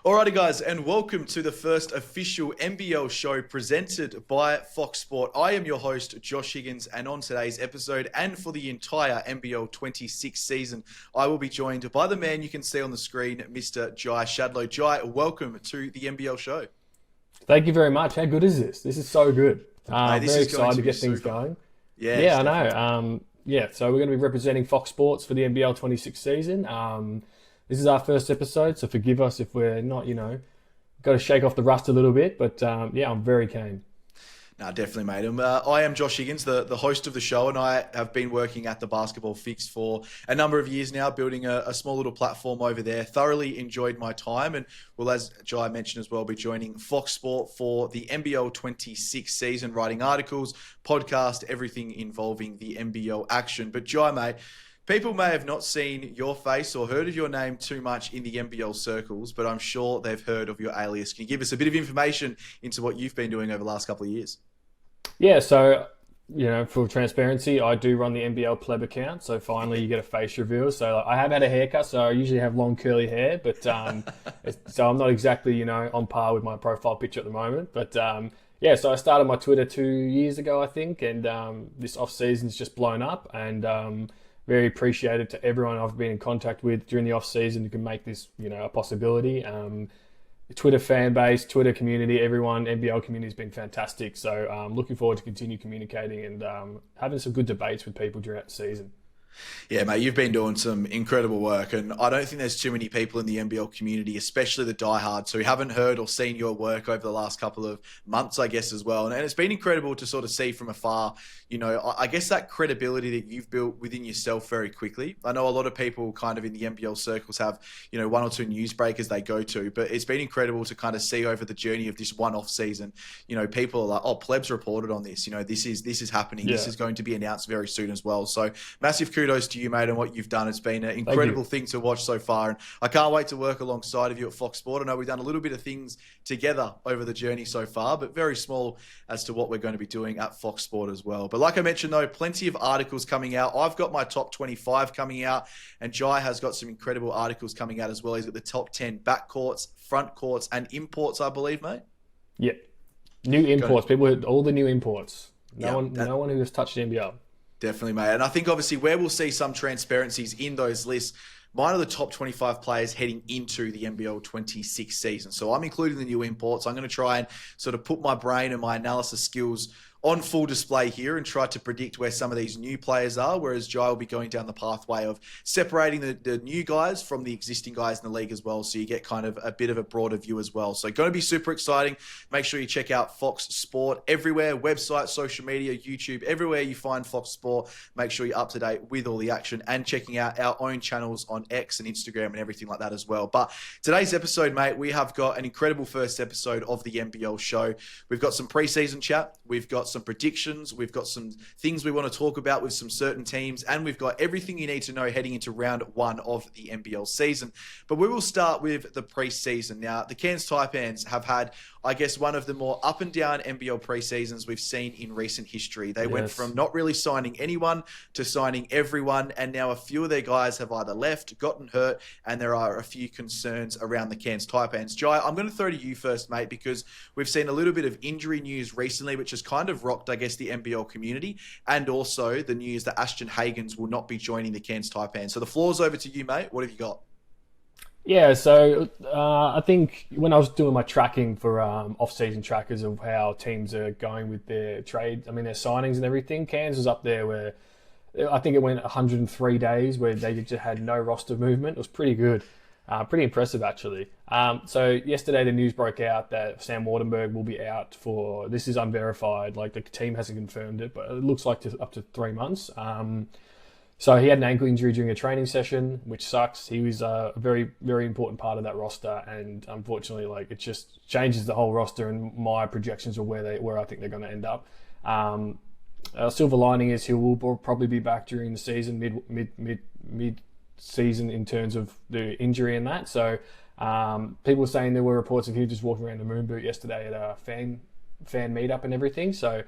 Alrighty guys, and welcome to the first official NBL show presented by Fox Sport. I am your host, Josh Higgins, and on today's episode and for the entire NBL 26 season, I will be joined by the man you can see on the screen, Mr. Jai Shadlow. Jai, welcome to the NBL show. Thank you very much. How good is this? This is so good. Mate, Very excited to get things going. Yeah, I know. So we're going to be representing Fox Sports for the NBL 26 season. This is our first episode, so forgive us if we're not, got to shake off the rust a little bit. But I'm very keen. No, definitely, mate. I am Josh Higgins, the host of the show, and I have been working at the Basketball Fix for a number of years now, building a small little platform over there. Thoroughly enjoyed my time, and well, as Jai mentioned as well, be joining Fox Sport for the NBL 26 season, writing articles, podcast, everything involving the NBL action. But Jai, mate, people may have not seen your face or heard of your name too much in the NBL circles, but I'm sure they've heard of your alias. Can you give us a bit of information into what you've been doing over the last couple of years? Yeah, so, for transparency, I do run the NBL Pleb account. So finally you get a face reveal. So I have had a haircut, so I usually have long curly hair, but so I'm not exactly, on par with my profile picture at the moment. But so I started my Twitter 2 years ago, I think, and this off season's just blown up, and very appreciative to everyone I've been in contact with during the off season who can make this, a possibility. The Twitter fan base, Twitter community, everyone, NBL community has been fantastic. So looking forward to continue communicating and having some good debates with people throughout the season. Yeah, mate, you've been doing some incredible work, and I don't think there's too many people in the NBL community, especially the diehards, who haven't heard or seen your work over the last couple of months, I guess, as well. And it's been incredible to sort of see from afar, I guess that credibility that you've built within yourself very quickly. I know a lot of people kind of in the NBL circles have, one or two newsbreakers they go to, but it's been incredible to kind of see over the journey of this one-off season, people are like, oh, Pleb's reported on this, this is happening. Yeah. This is going to be announced very soon as well. So massive kudos to you, mate, and what you've done. It's been an incredible thing to watch so far, and I can't wait to work alongside of you at Fox Sport. I know we've done a little bit of things together over the journey so far, but very small as to what we're going to be doing at Fox Sport as well. But like I mentioned, though, plenty of articles coming out. I've got my top 25 coming out, and Jai has got some incredible articles coming out as well. He's got the top 10 backcourts, front courts, and imports, I believe, mate. Yeah, new imports. People, all the new imports. No one who has touched the NBL. Definitely, mate. And I think obviously where we'll see some transparencies in those lists, mine are the top 25 players heading into the NBL 26 season. So I'm including the new imports. I'm going to try and sort of put my brain and my analysis skills on full display here and try to predict where some of these new players are, whereas Jai will be going down the pathway of separating the new guys from the existing guys in the league as well, so you get kind of a bit of a broader view as well. So going to be super exciting. Make sure you check out Fox Sport everywhere, website, social media, YouTube, everywhere you find Fox Sport. Make sure you're up to date with all the action and checking out our own channels on X and Instagram and everything like that as well. But today's episode, mate, we have got an incredible first episode of the NBL show. We've got some preseason chat. We've got some predictions. We've got some things we want to talk about with some certain teams, and we've got everything you need to know heading into round one of the NBL season. But we will start with the preseason. Now, the Cairns Taipans have had, I guess, one of the more up and down NBL preseasons we've seen in recent history. They went from not really signing anyone to signing everyone, and now a few of their guys have either left, gotten hurt, and there are a few concerns around the Cairns Taipans. Jai, I'm going to throw to you first, mate, because we've seen a little bit of injury news recently, which has kind of rocked, I guess, the NBL community, and also the news that Ashton Hagens will not be joining the Cairns Taipans. So the floor's over to you, mate. What have you got? Yeah, so I think when I was doing my tracking for off-season trackers of how teams are going with their trade, their signings and everything, Cairns was up there where I think it went 103 days where they just had no roster movement. It was pretty good. Pretty impressive, actually. So yesterday the news broke out that Sam Waardenburg will be out for, this is unverified, like the team hasn't confirmed it, but it looks like up to 3 months. So he had an ankle injury during a training session, which sucks. He was a very, very important part of that roster, and unfortunately, it just changes the whole roster, and my projections are where I think they're going to end up. Silver lining is he will probably be back during the season, mid season in terms of the injury and that. So people were saying there were reports of him just walking around the moon boot yesterday at a fan meetup and everything. So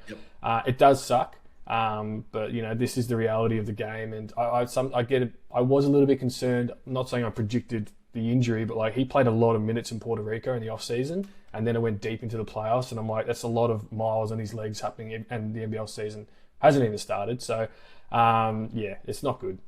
it does suck. But this is the reality of the game, and I get it. I was a little bit concerned. I'm not saying I predicted the injury, but like he played a lot of minutes in Puerto Rico in the off season, and then it went deep into the playoffs, and I'm like, that's a lot of miles on his legs happening, and the NBL season hasn't even started. So yeah, it's not good.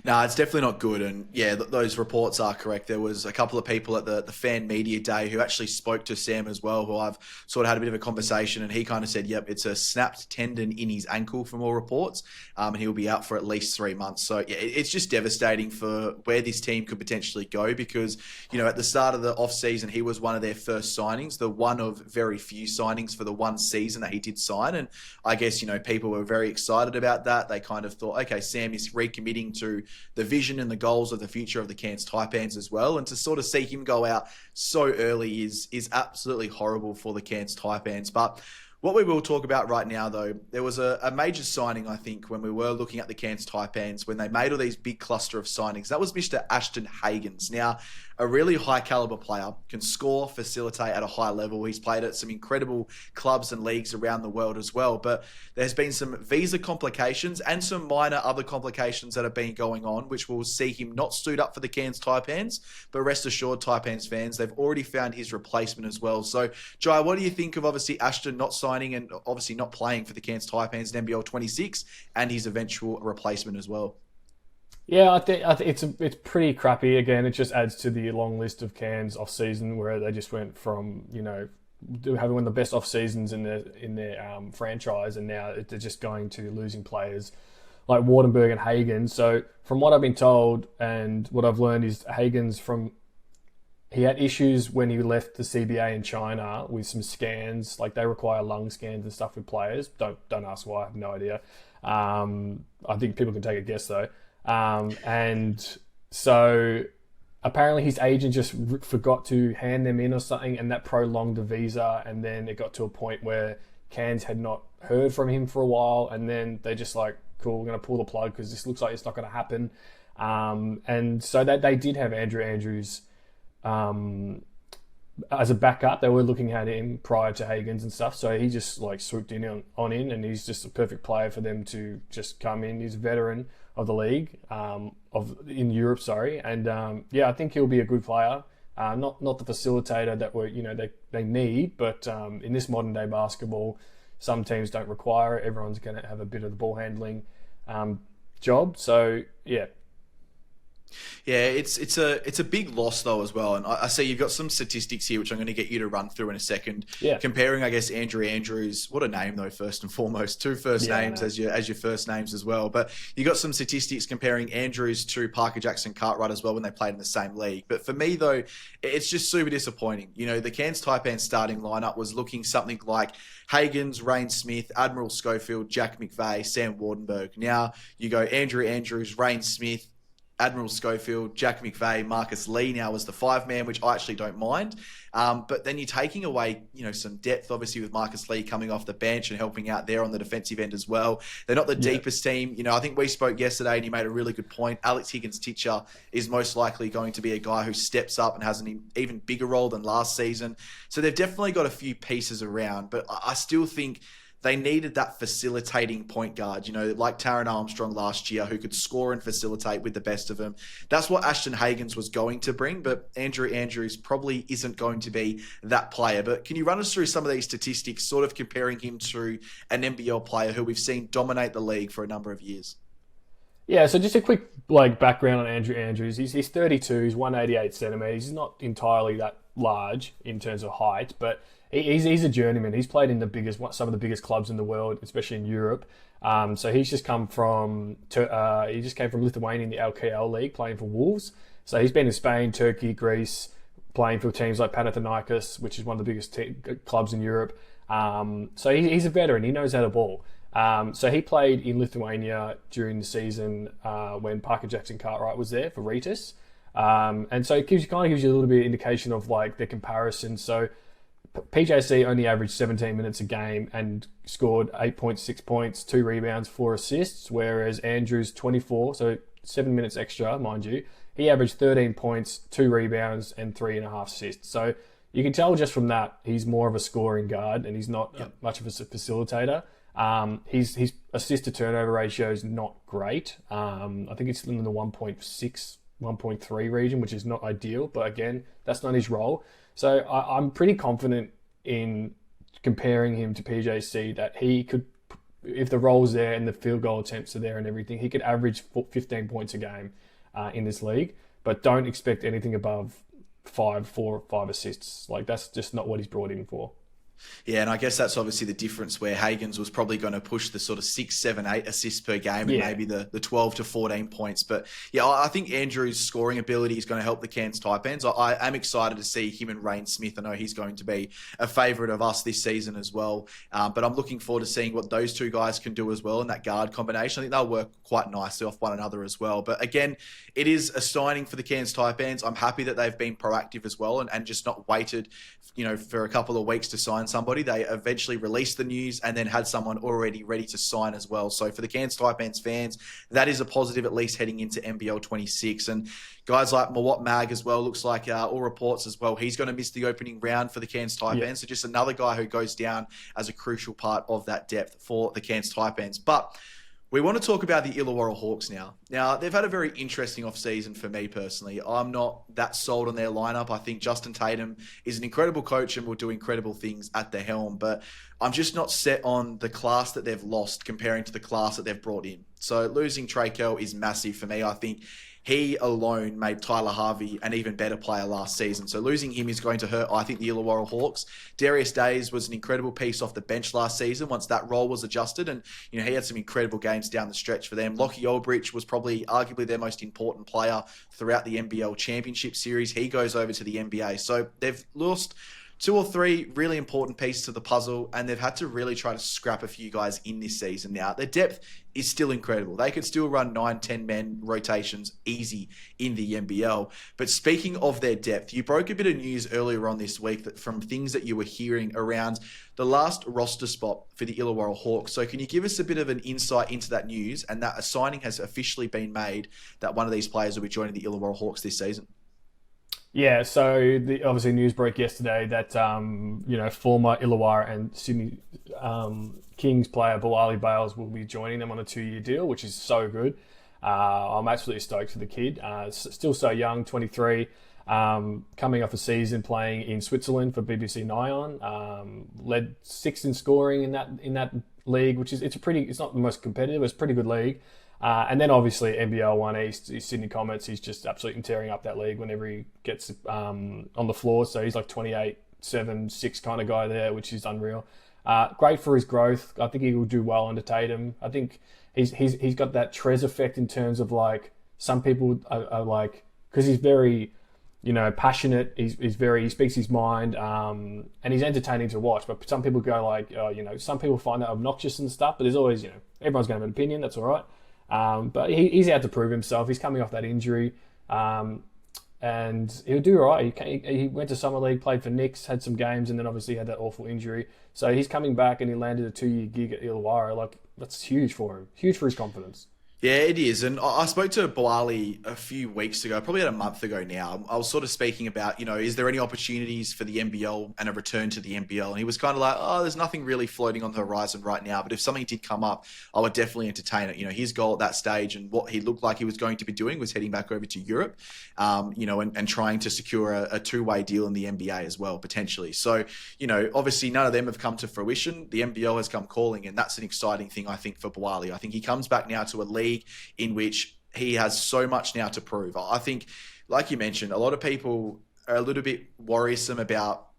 No, it's definitely not good. And yeah, those reports are correct. There was a couple of people at the fan media day who actually spoke to Sam as well, who I've sort of had a bit of a conversation, and he kind of said, yep, it's a snapped tendon in his ankle from all reports, and he'll be out for at least 3 months. So yeah, it's just devastating for where this team could potentially go, because, you know, at the start of the off-season, he was one of their first signings, the one of very few signings for the one season that he did sign. And I guess, you know, people were very excited about that. They kind of thought, okay, Sam is recommitting to the vision and the goals of the future of the Cairns Taipans as well. And to sort of see him go out so early is absolutely horrible for the Cairns Taipans. But what we will talk about right now, though, there was a major signing, I think, when we were looking at the Cairns Taipans, when they made all these big cluster of signings. That was Mr. Ashton Hagens. Now, a really high caliber player, can score, facilitate at a high level. He's played at some incredible clubs and leagues around the world as well. But there's been some visa complications and some minor other complications that have been going on, which will see him not suit up for the Cairns Taipans. But rest assured, Taipans fans, they've already found his replacement as well. So, Jai, what do you think of obviously Ashton not signing and obviously not playing for the Cairns Taipans in NBL 26 and his eventual replacement as well? Yeah, I think it's pretty crappy. Again, it just adds to the long list of Cairns off season where they just went from, you know, having one of the best off seasons in their franchise, and now they're just going to losing players like Waardenburg and Hagens. So from what I've been told and what I've learned is Hagens he had issues when he left the CBA in China with some scans, like they require lung scans and stuff with players. Don't ask why, I have no idea. I think people can take a guess though. And so apparently his agent just forgot to hand them in or something, and that prolonged the visa. And then it got to a point where Cairns had not heard from him for a while, and then they just like, cool, we're going to pull the plug because this looks like it's not going to happen. And so they did have Andrew Andrews as a backup. They were looking at him prior to Hagens and stuff, so he just like swooped in, and he's just a perfect player for them to just come in. He's a veteran of the league, in Europe, sorry, and yeah, I think he'll be a good player. Not the facilitator that they need, but in this modern day basketball, some teams don't require it. Everyone's going to have a bit of the ball handling job. So yeah. Yeah, it's a big loss though as well, and I see you've got some statistics here which I'm going to get you to run through in a second. Yeah. Comparing, I guess, Andrew Andrews, what a name though, first and foremost, two first names as your first names as well. But you got some statistics comparing Andrews to Parker Jackson Cartwright as well when they played in the same league. But for me though, it's just super disappointing. You know, the Cairns Taipan starting lineup was looking something like Hagens, Rain Smith, Admiral Schofield, Jack McVeigh, Sam Waardenburg. Now you go Andrew Andrews, Rain Smith, Admiral Schofield, Jack McVeigh, Marcus Lee now as the 5-man, which I actually don't mind. But then you're taking away, you know, some depth, obviously, with Marcus Lee coming off the bench and helping out there on the defensive end as well. They're not the deepest team. You know, I think we spoke yesterday and you made a really good point. Alex Higgins-Titcher is most likely going to be a guy who steps up and has an even bigger role than last season. So they've definitely got a few pieces around, but I still think they needed that facilitating point guard, you know, like Taron Armstrong last year, who could score and facilitate with the best of them. That's what Ashton Hagens was going to bring, but Andrew Andrews probably isn't going to be that player. But can you run us through some of these statistics, sort of comparing him to an NBL player who we've seen dominate the league for a number of years? Yeah, so just a quick background on Andrew Andrews. He's 32, he's 188 centimetres. He's not entirely that large in terms of height, but he's a journeyman. He's played in some of the biggest clubs in the world, especially in Europe. So he's just come from Lithuania in the LKL League, playing for Wolves. So he's been in Spain, Turkey, Greece, playing for teams like Panathinaikos, which is one of the biggest clubs in Europe. So he's a veteran. He knows how to ball. So he played in Lithuania during the season when Parker Jackson Cartwright was there for Ritas. And so it gives you a little bit of indication of like the comparison. So PJC only averaged 17 minutes a game and scored 8.6 points, 2 rebounds, 4 assists, whereas Andrews 24, so 7 minutes extra, mind you. He averaged 13 points, 2 rebounds, and 3.5 assists. So you can tell just from that he's more of a scoring guard and he's not much of a facilitator. His assist to turnover ratio is not great. I think it's in the 1.6 1.3 region, which is not ideal. But again, that's not his role. So I'm pretty confident in comparing him to PJC that he could, if the role's there and the field goal attempts are there and everything, he could average 15 points a game in this league. But don't expect anything above 4 or 5 assists. Like, that's just not what he's brought in for. Yeah, and I guess that's obviously the difference where Hagens was probably going to push the sort of 6, 7, 8 assists per game and maybe the 12 to 14 points. But yeah, I think Andrew's scoring ability is going to help the Cairns Taipans. I am excited to see him and Rain Smith. I know he's going to be a favourite of us this season as well. But I'm looking forward to seeing what those two guys can do as well in that guard combination. I think they'll work quite nicely off one another as well. But again, it is a signing for the Cairns Taipans. I'm happy that they've been proactive as well and just not waited, for a couple of weeks to sign somebody. They eventually released the news and then had someone already ready to sign as well. So for the Cairns Taipans fans, that is a positive, at least heading into NBL 26. And guys like Mawat Mag as well, looks like all reports as well, he's going to miss the opening round for the Cairns Taipans. Yeah. So just another guy who goes down as a crucial part of that depth for the Cairns Taipans. But we want to talk about the Illawarra Hawks now. Now, they've had a very interesting off-season for me personally. I'm not that sold on their lineup. I think Justin Tatum is an incredible coach and will do incredible things at the helm, but I'm just not set on the class that they've lost comparing to the class that they've brought in. So losing Trey Kell is massive for me. I think he alone made Tyler Harvey an even better player last season. So losing him is going to hurt, I think, the Illawarra Hawks. Darius Days was an incredible piece off the bench last season once that role was adjusted. And, he had some incredible games down the stretch for them. Lockie Aldrich was probably arguably their most important player throughout the NBL Championship Series. He goes over to the NBA. So they've lost 2 or 3 really important pieces to the puzzle, and they've had to really try to scrap a few guys in this season now. Their depth is still incredible. They could still run 9, 10-man rotations easy in the NBL. But speaking of their depth, you broke a bit of news earlier on this week that from things that you were hearing around the last roster spot for the Illawarra Hawks. So can you give us a bit of an insight into that news and that a signing has officially been made that one of these players will be joining the Illawarra Hawks this season? Yeah, so obviously news broke yesterday that former Illawarra and Sydney Kings player Bilali Bales will be joining them on a 2-year deal, which is so good. I'm absolutely stoked for the kid. Still so young, 23, coming off a season playing in Switzerland for BBC Nyon. Led 6th in scoring in that league, which is it's not the most competitive, it's a pretty good league. And then obviously NBL 1 East, Sydney Comets, he's just absolutely tearing up that league whenever he gets on the floor. So he's like 28, 7, 6 kind of guy there, which is unreal. Great for his growth. I think he will do well under Tatum. I think he's got that Trez effect in terms of like some people are like, because he's very passionate. He speaks his mind, and he's entertaining to watch. But some people go like, some people find that obnoxious and stuff. But there's always, everyone's going to have an opinion. That's all right. But he's out to prove himself. He's coming off that injury, and he'll do all right. He went to Summer League, played for Knicks, had some games, and then obviously had that awful injury. So he's coming back, and he landed a 2-year gig at Illawarra. Like, that's huge for him. Huge for his confidence. Yeah, it is. And I spoke to Bilali a few weeks ago, probably about a month ago now. I was sort of speaking about, is there any opportunities for the NBL and a return to the NBL? And he was kind of like, there's nothing really floating on the horizon right now. But if something did come up, I would definitely entertain it. His goal at that stage and what he looked like he was going to be doing was heading back over to Europe, and trying to secure a 2-way deal in the NBA as well, potentially. So, obviously none of them have come to fruition. The NBL has come calling, and that's an exciting thing, I think, for Bilali. I think he comes back now to a league in which he has so much now to prove. I think, like you mentioned, a lot of people are a little bit worrisome about,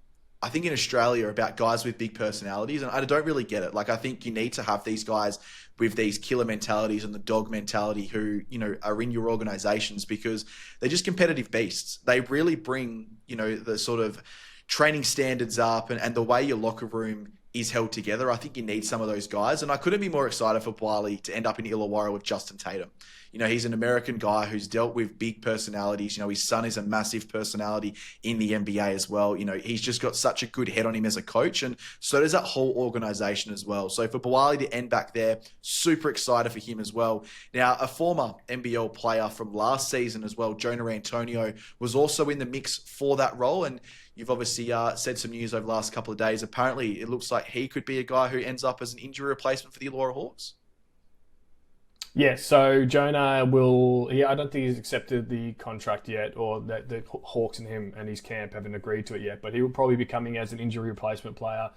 I think in Australia, about guys with big personalities, and I don't really get it. Like, I think you need to have these guys with these killer mentalities and the dog mentality who, are in your organizations because they're just competitive beasts. They really bring, the sort of training standards up and the way your locker room is held together. I think you need some of those guys. And I couldn't be more excited for Bilali to end up in Illawarra with Justin Tatum. He's an American guy who's dealt with big personalities. His son is a massive personality in the NBA as well. He's just got such a good head on him as a coach. And so does that whole organization as well. So for Bilali to end back there, super excited for him as well. Now, a former NBL player from last season as well, Jonah Antonio, was also in the mix for that role. And you've obviously said some news over the last couple of days. Apparently, it looks like he could be a guy who ends up as an injury replacement for the Illawarra Hawks. Yeah, so Jonah will. Yeah, I don't think he's accepted the contract yet, or that the Hawks and him and his camp haven't agreed to it yet. But he will probably be coming as an injury replacement player.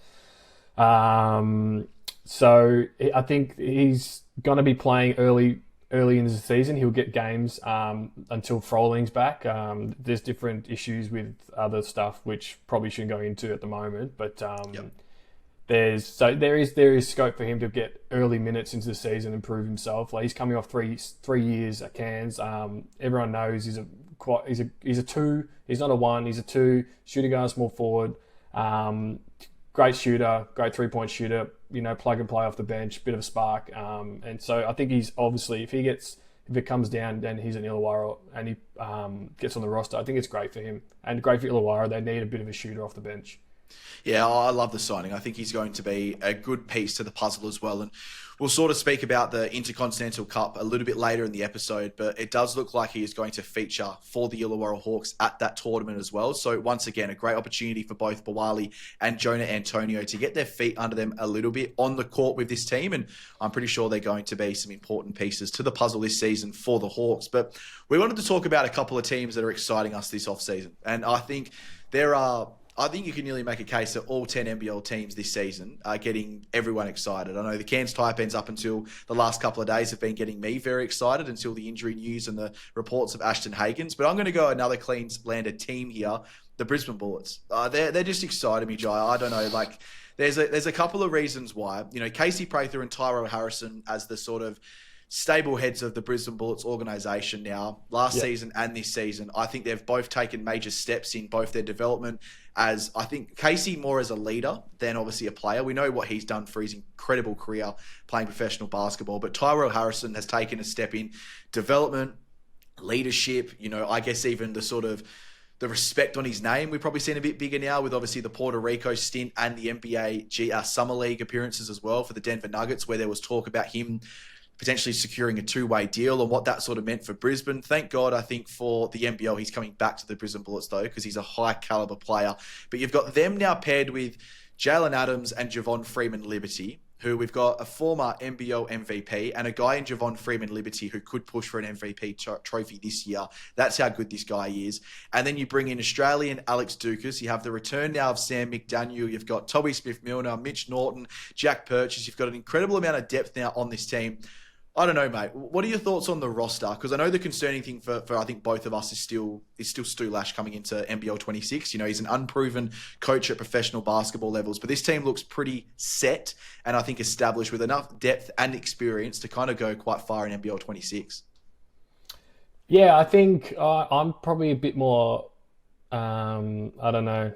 So I think he's going to be playing early in the season. He'll get games until Froling's back. There's different issues with other stuff which probably shouldn't go into at the moment, but Yep. there is scope for him to get early minutes into the season and prove himself. Like he's coming off three years at Cairns. Everyone knows he's a two. He's not a one. He's a two. Shooting guard, small forward. Great shooter, great 3-point shooter. Plug and play off the bench, bit of a spark. And so I think he's obviously if it comes down, then he's an Illawarra and he gets on the roster. I think it's great for him and great for Illawarra. They need a bit of a shooter off the bench. Yeah, I love the signing. I think he's going to be a good piece to the puzzle as well. And we'll sort of speak about the Intercontinental Cup a little bit later in the episode, but it does look like he is going to feature for the Illawarra Hawks at that tournament as well. So once again, a great opportunity for both Bawali and Jonah Antonio to get their feet under them a little bit on the court with this team. And I'm pretty sure they're going to be some important pieces to the puzzle this season for the Hawks. But we wanted to talk about a couple of teams that are exciting us this offseason. And I think you can nearly make a case that all 10 NBL teams this season are getting everyone excited. I know the Cairns Taipans up until the last couple of days have been getting me very excited until the injury news and the reports of Ashton Hagens. But I'm going to go another Queenslanded team here, the Brisbane Bullets. They're just excited me, Jai. I don't know, like there's a couple of reasons why. Casey Prather and Tyrell Harrison as the sort of stable heads of the Brisbane Bullets organisation now, last season and this season. I think they've both taken major steps in both their development as, I think, Casey more as a leader than obviously a player. We know what he's done for his incredible career playing professional basketball, but Tyrell Harrison has taken a step in development, leadership, I guess even the sort of the respect on his name we've probably seen a bit bigger now with obviously the Puerto Rico stint and the NBA Summer League appearances as well for the Denver Nuggets, where there was talk about him potentially securing a two-way deal and what that sort of meant for Brisbane. Thank God, I think, for the NBL, he's coming back to the Brisbane Bullets, though, because he's a high-caliber player. But you've got them now paired with Jalen Adams and Javon Freeman-Liberty, who we've got a former NBL MVP and a guy in Javon Freeman-Liberty who could push for an MVP trophy this year. That's how good this guy is. And then you bring in Australian Alex Dukas. You have the return now of Sam McDaniel. You've got Toby Smith-Milner, Mitch Norton, Jack Purchase. You've got an incredible amount of depth now on this team. I don't know, mate. What are your thoughts on the roster? Because I know the concerning thing for I think both of us is still Stu Lash coming into NBL 26. He's an unproven coach at professional basketball levels, but this team looks pretty set and I think established with enough depth and experience to kind of go quite far in NBL 26. Yeah, I think I'm probably a bit more. I don't know.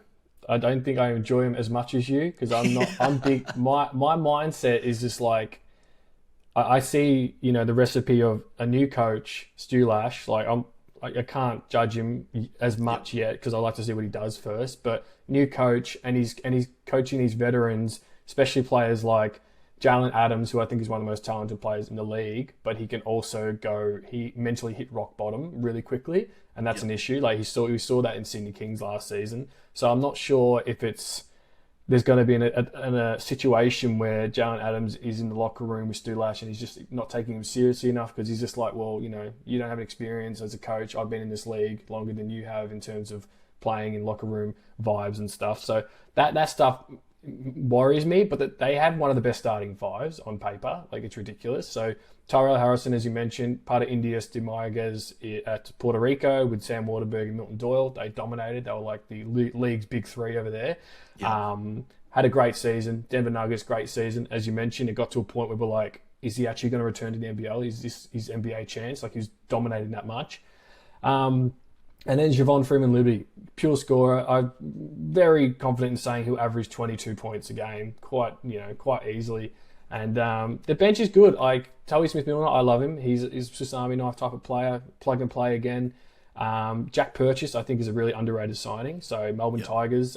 I don't think I enjoy him as much as you because I'm not. I'm big. My mindset is just like. I see, the recipe of a new coach, Stu Lash. Like I can't judge him as much yet because I like to see what he does first. But new coach, and he's coaching these veterans, especially players like Jalen Adams, who I think is one of the most talented players in the league. But he can also he mentally hit rock bottom really quickly, and that's an issue. Like we saw that in Sydney Kings last season. So I'm not sure if there's going to be a situation where Jalen Adams is in the locker room with Stu Lash and he's just not taking him seriously enough because he's just like, well, you don't have experience as a coach. I've been in this league longer than you have in terms of playing in locker room vibes and stuff. So that stuff worries me, but they have one of the best starting fives on paper. Like, it's ridiculous. So Tyrell Harrison, as you mentioned, part of Indias de Mayagas at Puerto Rico with Sam Waardenburg and Milton Doyle. They dominated. They were like the league's big three over there. Yeah. Had a great season. Denver Nuggets, great season. As you mentioned, it got to a point where we're like, is he actually going to return to the NBL? Is this his NBA chance? Like, he's dominating that much. And then Javon Freeman-Liberty, pure scorer. I'm very confident in saying he'll average 22 points a game quite easily. And the bench is good. Like, Toby Smith-Milner, I love him. He's a Swiss Army knife type of player, plug and play again. Jack Purchase, I think, is a really underrated signing. So Melbourne Tigers,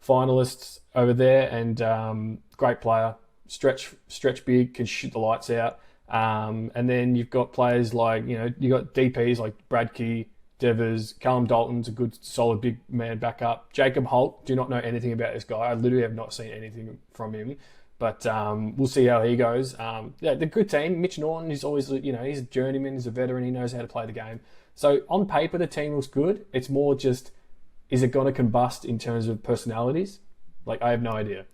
finalists over there, and great player. Stretch big, can shoot the lights out. And then you've got players like, you got DPs like Brad Key, Devers, Callum Dalton's a good, solid big man backup. Jacob Holt, do not know anything about this guy. I literally have not seen anything from him. But we'll see how he goes. Yeah, the good team. Mitch Norton is always, he's a journeyman, he's a veteran, he knows how to play the game. So on paper, the team looks good. It's more just, is it going to combust in terms of personalities? Like, I have no idea.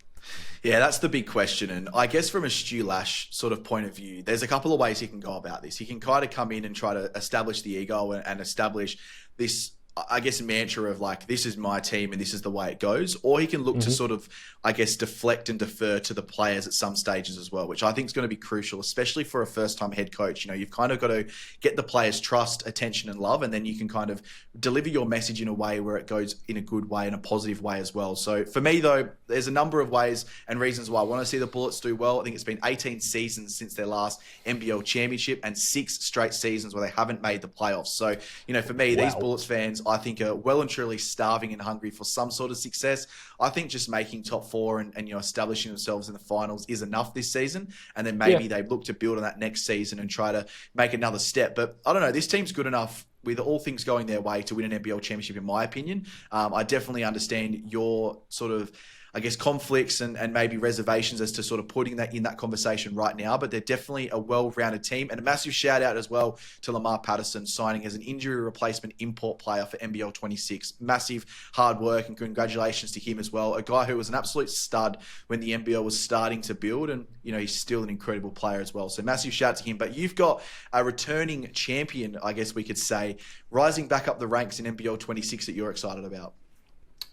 Yeah, that's the big question. And I guess from a Stu Lash sort of point of view, there's a couple of ways he can go about this. He can kind of come in and try to establish the ego and establish this, I guess, mantra of like, this is my team and this is the way it goes. Or he can look to sort of, I guess, deflect and defer to the players at some stages as well, which I think is going to be crucial, especially for a first-time head coach. You've kind of got to get the players' trust, attention, and love, and then you can kind of deliver your message in a way where it goes in a good way, in a positive way as well. So for me, though, there's a number of ways and reasons why I want to see the Bullets do well. I think it's been 18 seasons since their last NBL championship and 6 straight seasons where they haven't made the playoffs. So, for me, these Bullets fans, I think, are well and truly starving and hungry for some sort of success. I think just making top 4 and establishing themselves in the finals is enough this season. And then maybe they look to build on that next season and try to make another step. But I don't know, this team's good enough with all things going their way to win an NBL championship, in my opinion. I definitely understand your sort of, I guess, conflicts and maybe reservations as to sort of putting that in that conversation right now, but they're definitely a well-rounded team. And a massive shout out as well to Lamar Patterson signing as an injury replacement import player for NBL 26. Massive hard work and congratulations to him as well. A guy who was an absolute stud when the NBL was starting to build, and he's still an incredible player as well. So massive shout out to him. But you've got a returning champion, I guess we could say, rising back up the ranks in NBL 26 that you're excited about.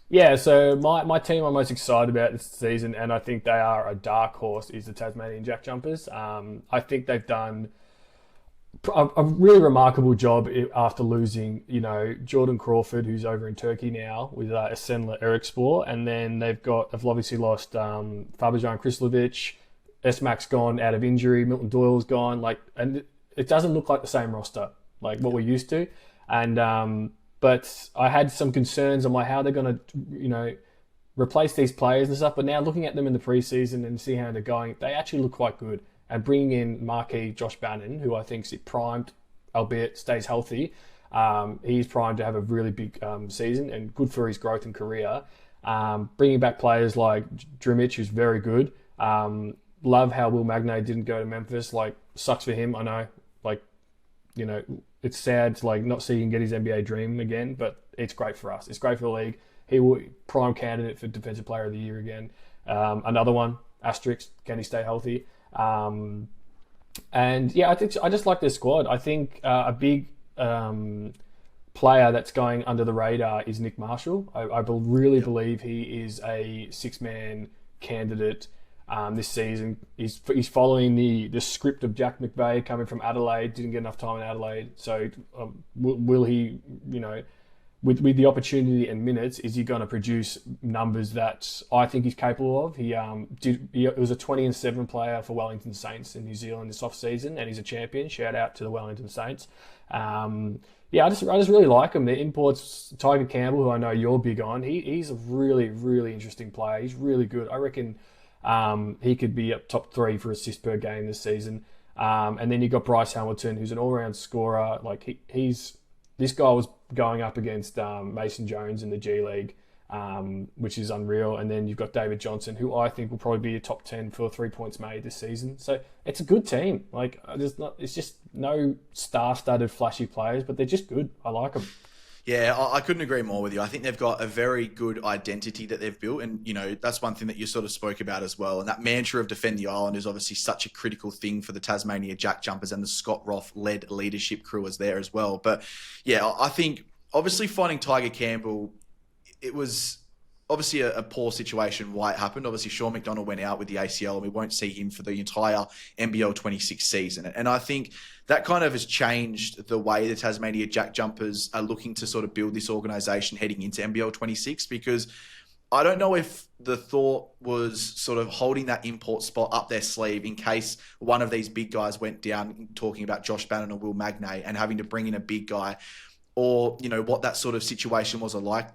Yeah, so my team I'm most excited about this season, and I think they are a dark horse, is the Tasmanian Jack Jumpers. I think they've done a really remarkable job after losing, Jordan Crawford, who's over in Turkey now, with Asenla Erikspor, and then they've obviously lost Fabijan Krislovic, S-Mac's gone out of injury, Milton Doyle's gone, and it doesn't look like the same roster, like what we're used to, and but I had some concerns on how they're going to, replace these players and stuff. But now looking at them in the preseason and see how they're going, they actually look quite good. And bringing in marquee Josh Bannon, who I think is primed, albeit stays healthy, he's primed to have a really big season and good for his growth and career. Bringing back players like Drimic, who's very good. Love how Will Magnay didn't go to Memphis. Sucks for him, I know. It's sad to not see him get his NBA dream again, but it's great for us. It's great for the league. He will prime candidate for Defensive Player of the Year again. Another one, asterisk, can he stay healthy? And yeah, I just like this squad. I think a big player that's going under the radar is Nick Marshall. I really believe he is a 6-man candidate this season. He's following the script of Jack McVeigh coming from Adelaide. Didn't get enough time in Adelaide, so will he? With the opportunity and minutes, is he going to produce numbers that I think he's capable of? He was a 20-7 player for Wellington Saints in New Zealand this off season, and he's a champion. Shout out to the Wellington Saints. Yeah, I just really like him. The imports, Tiger Campbell, who I know you're big on. He's a really, really interesting player. He's really good. I reckon. He could be up top 3 for assists per game this season. And then you've got Bryce Hamilton, who's an all-round scorer. This guy was going up against Mason Jones in the G League, which is unreal. And then you've got David Johnson, who I think will probably be a top 10 for 3 points made this season. So it's a good team. It's just no star-studded flashy players, but they're just good. I like them. Yeah, I couldn't agree more with you. I think they've got a very good identity that they've built. And, that's one thing that you sort of spoke about as well. And that mantra of defend the island is obviously such a critical thing for the Tasmania Jack Jumpers, and the Scott Roth-led leadership crew is there as well. But, yeah, I think obviously finding Tiger Campbell, it was obviously a poor situation why it happened. Obviously, Sean McDonald went out with the ACL, and we won't see him for the entire NBL 26 season. And I think that kind of has changed the way the Tasmania Jack Jumpers are looking to sort of build this organisation heading into NBL 26, because I don't know if the thought was sort of holding that import spot up their sleeve in case one of these big guys went down, talking about Josh Bannon or Will Magnay, and having to bring in a big guy. or, what that sort of situation was like,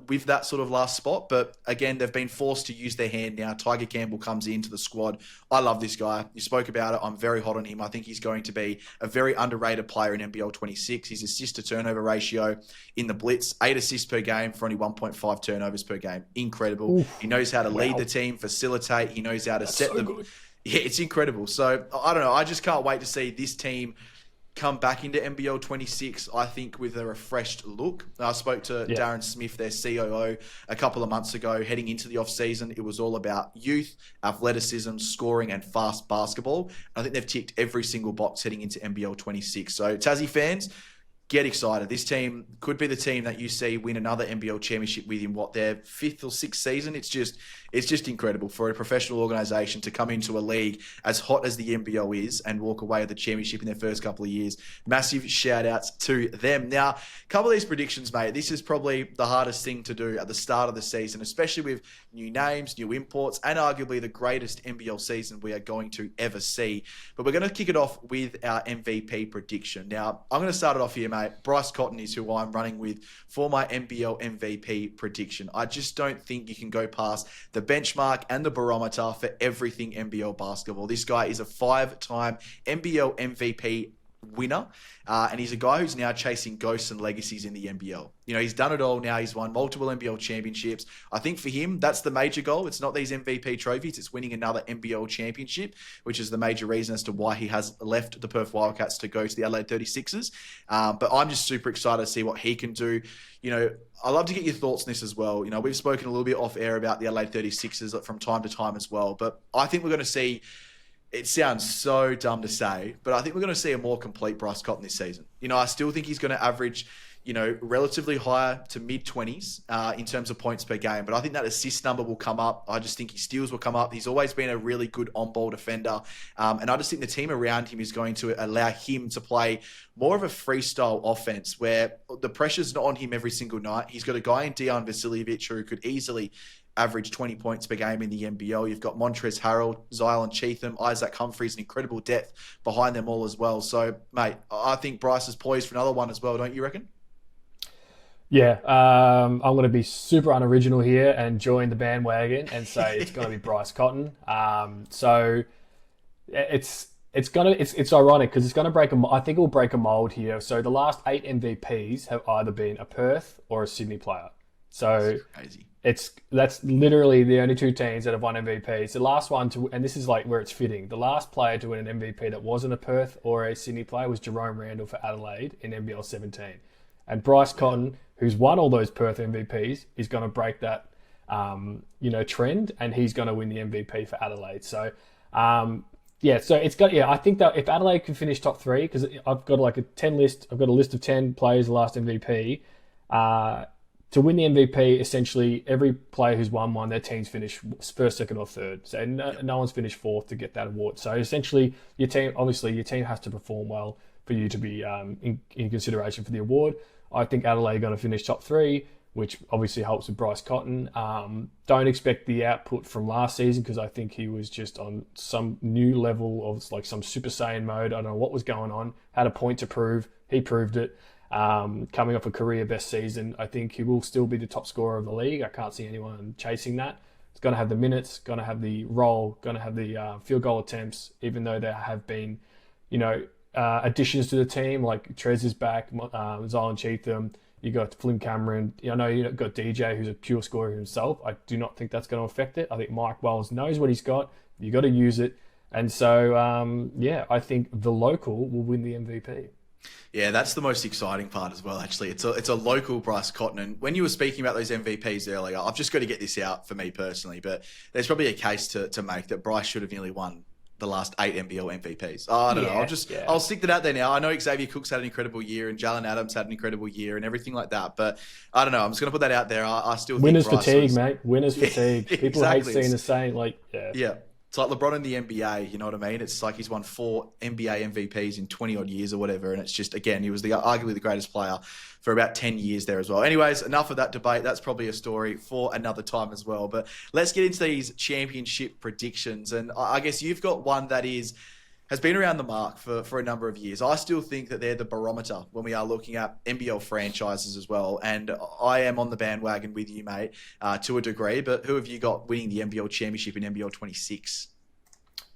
with that sort of last spot. But again, they've been forced to use their hand now. Tiger Campbell comes into the squad. I love this guy. You spoke about it. I'm very hot on him. I think he's going to be a very underrated player in NBL 26. His assist to turnover ratio in the Blitz, 8 assists per game for only 1.5 turnovers per game. Incredible. Oof. He knows how to lead the team, facilitate. He knows how to set them. Good. Yeah, it's incredible. So I don't know. I just can't wait to see this team come back into NBL 26, I think, with a refreshed look. I spoke to Darren Smith, their COO, a couple of months ago, heading into the off-season. It was all about youth, athleticism, scoring, and fast basketball. I think they've ticked every single box heading into NBL 26. So, Tassie fans, get excited. This team could be the team that you see win another NBL championship within their 5th or 6th season. It's just incredible for a professional organisation to come into a league as hot as the NBL is and walk away with the championship in their first couple of years. Massive shout outs to them. Now, a couple of these predictions, mate. This is probably the hardest thing to do at the start of the season, especially with new names, new imports, and arguably the greatest NBL season we are going to ever see. But we're going to kick it off with our MVP prediction. Now, I'm going to start it off here, mate. Bryce Cotton is who I'm running with for my NBL MVP prediction. I just don't think you can go past the benchmark and the barometer for everything NBL basketball. This guy is a 5-time NBL MVP winner, and he's a guy who's now chasing ghosts and legacies in the NBL. He's done it all now. He's won multiple NBL championships. I think for him, that's the major goal. It's not these MVP trophies. It's winning another NBL championship, which is the major reason as to why he has left the Perth Wildcats to go to the Adelaide 36ers. But I'm just super excited to see what he can do. I'd love to get your thoughts on this as well. We've spoken a little bit off air about the Adelaide 36ers from time to time as well. But I think we're going to see, it sounds so dumb to say, but I think we're going to see a more complete Bryce Cotton this season. I still think he's going to average, relatively higher to mid-20s in terms of points per game. But I think that assist number will come up. I just think his steals will come up. He's always been a really good on-ball defender. And I just think the team around him is going to allow him to play more of a freestyle offense where the pressure's not on him every single night. He's got a guy in Dejan Vasiljevic who could easily average 20 points per game in the NBL. You've got Montrezl Harrell, Zylan Cheatham, Isaac Humphries, and incredible depth behind them all as well. So, mate, I think Bryce is poised for another one as well, don't you reckon? Yeah, I'm going to be super unoriginal here and join the bandwagon and say it's going to be Bryce Cotton. So it's ironic because it's going to break I think it will break a mold here. So the last 8 MVPs have either been a Perth or a Sydney player. So that's crazy. That's literally the only 2 teams that have won MVPs. The last one and this is like where it's fitting. The last player to win an MVP that wasn't a Perth or a Sydney player was Jerome Randall for Adelaide in NBL 17. And Bryce Cotton, who's won all those Perth MVPs, is going to break that, trend, and he's going to win the MVP for Adelaide. So, so it's got. Yeah, I think that if Adelaide can finish top 3, because I've got like a 10 list. I've got a list of 10 players the last MVP. To win the MVP, essentially every player who's won one, their team's finished first, second, or third. So no one's finished 4th to get that award. So essentially, your team has to perform well for you to be in consideration for the award. I think Adelaide are going to finish top 3, which obviously helps with Bryce Cotton. Don't expect the output from last season because I think he was just on some new level of like some Super Saiyan mode. I don't know what was going on. Had a point to prove. He proved it. Coming off a career best season, I think he will still be the top scorer of the league. I can't see anyone chasing that. He's going to have the minutes, going to have the role, going to have the field goal attempts, even though there have been, additions to the team, like Trez is back, Zylan Cheatham, you got Flynn Cameron, you've got DJ, who's a pure scorer himself. I do not think that's going to affect it. I think Mike Wells knows what he's got. You got to use it. And so, I think the local will win the MVP. Yeah, that's the most exciting part as well, actually. It's a local Bryce Cotton. And when you were speaking about those MVPs earlier, I've just got to get this out for me personally, but there's probably a case to make that Bryce should have nearly won the last 8 NBL MVPs. I don't know. I'll stick that out there now. I know Xavier Cooks had an incredible year and Jalen Adams had an incredible year and everything like that. But I don't know. I'm just going to put that out there. I still think Winners Bryce fatigue, mate. Winners fatigue. People exactly. hate seeing the same. Yeah. It's like LeBron in the NBA, you know what I mean? It's like he's won 4 NBA MVPs in 20 odd years or whatever. And it's just, again, he was arguably the greatest player for about 10 years there as well. Anyways, enough of that debate. That's probably a story for another time as well. But let's get into these championship predictions. And I guess you've got one that is has been around the mark for a number of years. I still think that they're the barometer when we are looking at NBL franchises as well. And I am on the bandwagon with you, mate, to a degree. But who have you got winning the NBL Championship in NBL 26?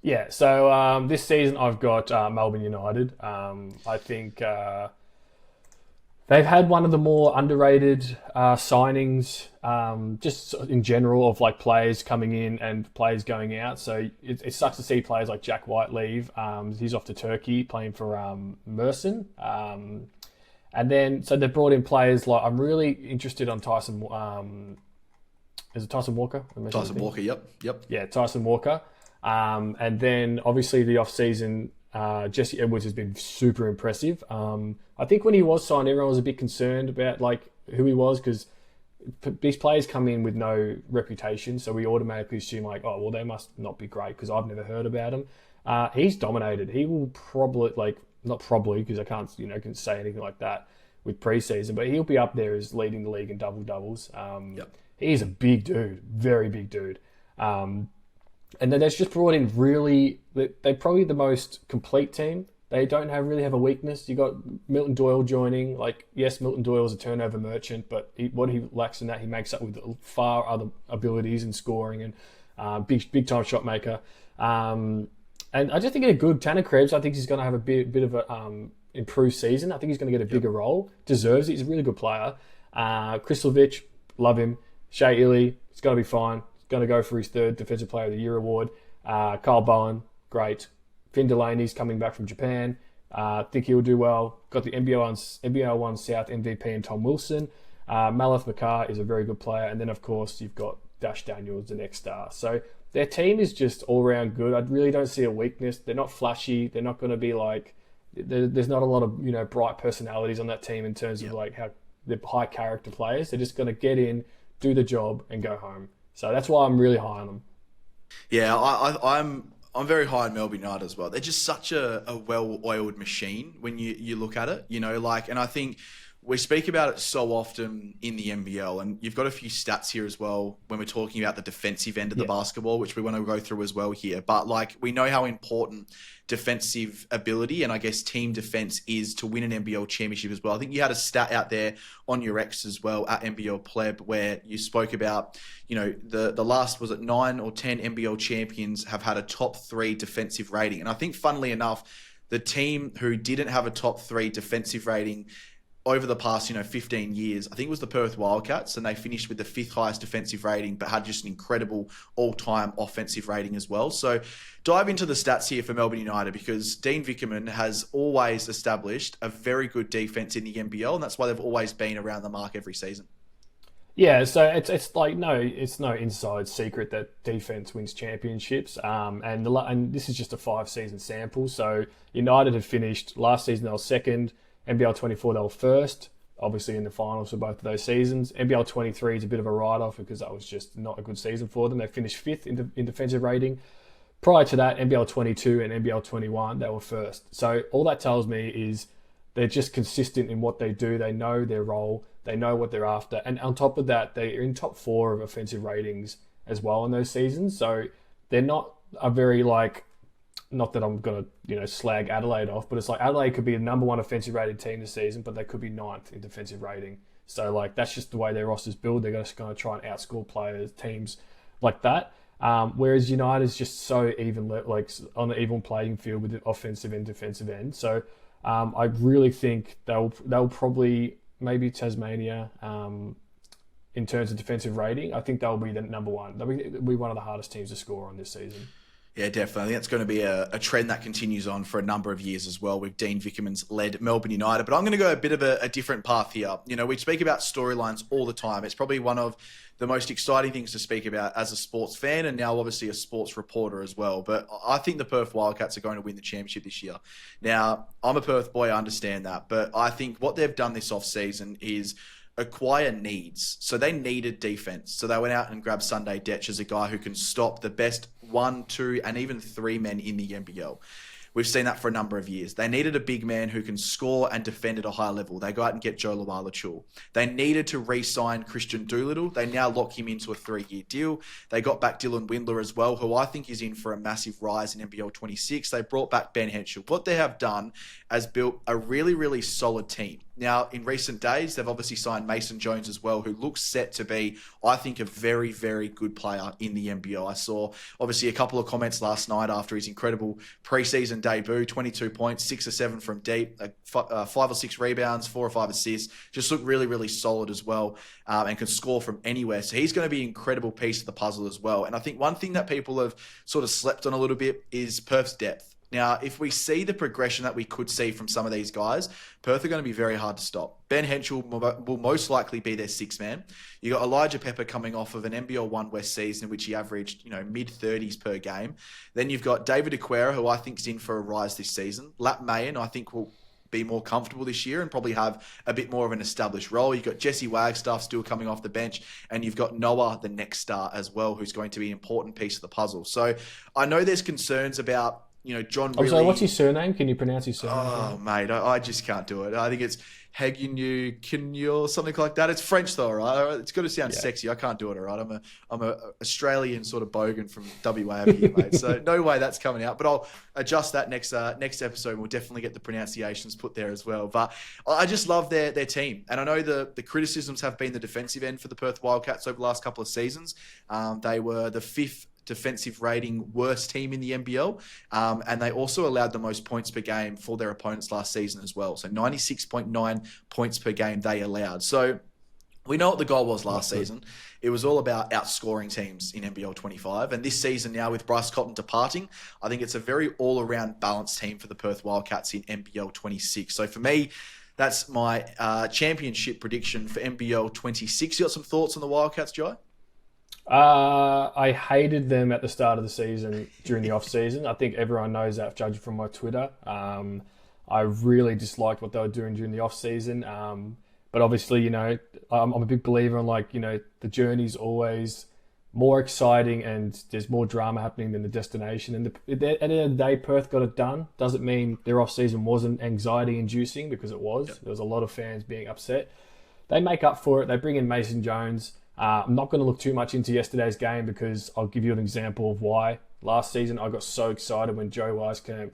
Yeah, so this season I've got Melbourne United. I think they've had one of the more underrated signings, just in general, of like players coming in and players going out. So it sucks to see players like Jack White leave. He's off to Turkey playing for Mersin. And then so they've brought in players like, I'm really interested on Tyson. Is it Tyson Walker? Tyson Walker, yep. Yeah, Tyson Walker. And then obviously the off-season, Jesse Edwards has been super impressive. I think when he was signed, everyone was a bit concerned about like who he was, because these players come in with no reputation, so we automatically assume like, oh, well, they must not be great because I've never heard about him. He's dominated. He will probably, like, not probably because I can't, can say anything like that with preseason, but he'll be up there as leading the league in double-doubles. He's a big dude, very big dude. And then they've just brought in they're probably the most complete team. They don't really have a weakness. You got Milton Doyle joining. Like, yes, Milton Doyle is a turnover merchant, but what he lacks in that, he makes up with far other abilities in scoring and big time shot maker. And I just think Tanner Krebs, I think he's going to have a bit of a improved season. I think he's going to get a bigger role. Deserves it. He's a really good player. Krislovic, love him. Shea Illy, he's going to be fine. Going to go for his third Defensive Player of the Year award. Kyle Bowen, great. Finn Delaney's coming back from Japan. I think he'll do well. Got the NBL 1 South MVP in Tom Wilson. Malaf Makar is a very good player. And then, of course, you've got Dash Daniels, the next star. So their team is just all-round good. I really don't see a weakness. They're not flashy. They're not going to be like... There's not a lot of bright personalities on that team in terms of like how they're high-character players. They're just going to get in, do the job, and go home. So that's why I'm really high on them. Yeah, I'm very high on Melbourne United as well. They're just such a well-oiled machine when you look at it, and I think we speak about it so often in the NBL, and you've got a few stats here as well when we're talking about the defensive end of the basketball, which we want to go through as well here. But like, we know how important defensive ability and I guess team defense is to win an NBL championship as well. I think you had a stat out there on your X as well at NBL Pleb where you spoke about, the last, was it 9 or 10 NBL champions have had a top 3 defensive rating. And I think funnily enough, the team who didn't have a top 3 defensive rating over the past, 15 years, I think it was the Perth Wildcats, and they finished with the 5th highest defensive rating, but had just an incredible all-time offensive rating as well. So dive into the stats here for Melbourne United, because Dean Vickerman has always established a very good defense in the NBL, and that's why they've always been around the mark every season. Yeah, so it's like it's no inside secret that defense wins championships, and this is just a 5-season sample. So United had finished last season, they were second. NBL 24, they were first, obviously in the finals for both of those seasons. NBL 23 is a bit of a write-off because that was just not a good season for them. They finished 5th in defensive rating. Prior to that, NBL 22 and NBL 21, they were first. So all that tells me is they're just consistent in what they do. They know their role. They know what they're after. And on top of that, they're in top 4 of offensive ratings as well in those seasons. So they're not a very not that I'm going to, slag Adelaide off, but it's like Adelaide could be the number 1 offensive rated team this season, but they could be 9th in defensive rating. So, that's just the way their roster's built. They're just going to try and outscore teams like that. Whereas United is just so even, on an even playing field with the offensive and defensive end. So, I really think they'll probably, maybe Tasmania, in terms of defensive rating, I think they'll be the number 1. They'll be one of the hardest teams to score on this season. Yeah, definitely. I think that's going to be a trend that continues on for a number of years as well with Dean Vickerman's led Melbourne United. But I'm going to go a bit of a different path here. We speak about storylines all the time. It's probably one of the most exciting things to speak about as a sports fan and now obviously a sports reporter as well. But I think the Perth Wildcats are going to win the championship this year. Now, I'm a Perth boy, I understand that. But I think what they've done this off-season is acquire needs. So they needed defense. So they went out and grabbed Sunday Detch as a guy who can stop the best 1, 2, and even 3 men in the NBL. We've seen that for a number of years. They needed a big man who can score and defend at a high level. They go out and get Joe Lawala-Chul. They needed to re-sign Christian Doolittle. They now lock him into a 3-year deal. They got back Dylan Windler as well, who I think is in for a massive rise in NBL 26. They brought back Ben Henschel. What they have done is built a really, really solid team. Now, in recent days, they've obviously signed Mason Jones as well, who looks set to be, I think, a very, very good player in the NBL. I saw, obviously, a couple of comments last night after his incredible preseason debut, 22 points, 6 or 7 from deep, 5 or 6 rebounds, 4 or 5 assists, just looked really, really solid as well, and can score from anywhere. So he's going to be an incredible piece of the puzzle as well. And I think one thing that people have sort of slept on a little bit is Perth's depth. Now, if we see the progression that we could see from some of these guys, Perth are going to be very hard to stop. Ben Henschel will most likely be their 6th man. You got Elijah Pepper coming off of an NBL 1 West season in which he averaged, mid-30s per game. Then you've got David Aquera, who I think is in for a rise this season. Lap Mayen, I think, will be more comfortable this year and probably have a bit more of an established role. You've got Jesse Wagstaff still coming off the bench, and you've got Noah, the next star as well, who's going to be an important piece of the puzzle. So I know there's concerns about John really... So what's his surname? Can you pronounce his surname? Oh, mate, I just can't do it. I think it's Heguenu, something like that. It's French though, right? It's got to sound sexy. I can't do it, all right? I'm a Australian sort of bogan from WA over here, mate. So no way that's coming out. But I'll adjust that next episode. We'll definitely get the pronunciations put there as well. But I just love their team. And I know the criticisms have been the defensive end for the Perth Wildcats over the last couple of seasons. They were the 5th defensive rating worst team in the NBL, and they also allowed the most points per game for their opponents last season as well. So 96.9 points per game they allowed. So we know what the goal was last season. It was all about outscoring teams in NBL 25. And this season now with Bryce Cotton departing, I think it's a very all-around balanced team for the Perth Wildcats in NBL 26. So for me, that's my championship prediction for NBL 26. You got some thoughts on the Wildcats, Joe? I hated them at the start of the season during the off season. I think everyone knows that, judging from my Twitter. I really disliked what they were doing during the off season. But obviously, I'm a big believer in the journey's always more exciting and there's more drama happening than the destination. And at the end of the day, Perth got it done. Doesn't mean their off season wasn't anxiety inducing, because it was. Yep. There was a lot of fans being upset. They make up for it. They bring in Mason Jones. I'm not going to look too much into yesterday's game because I'll give you an example of why. Last season, I got so excited when Joe Wieskamp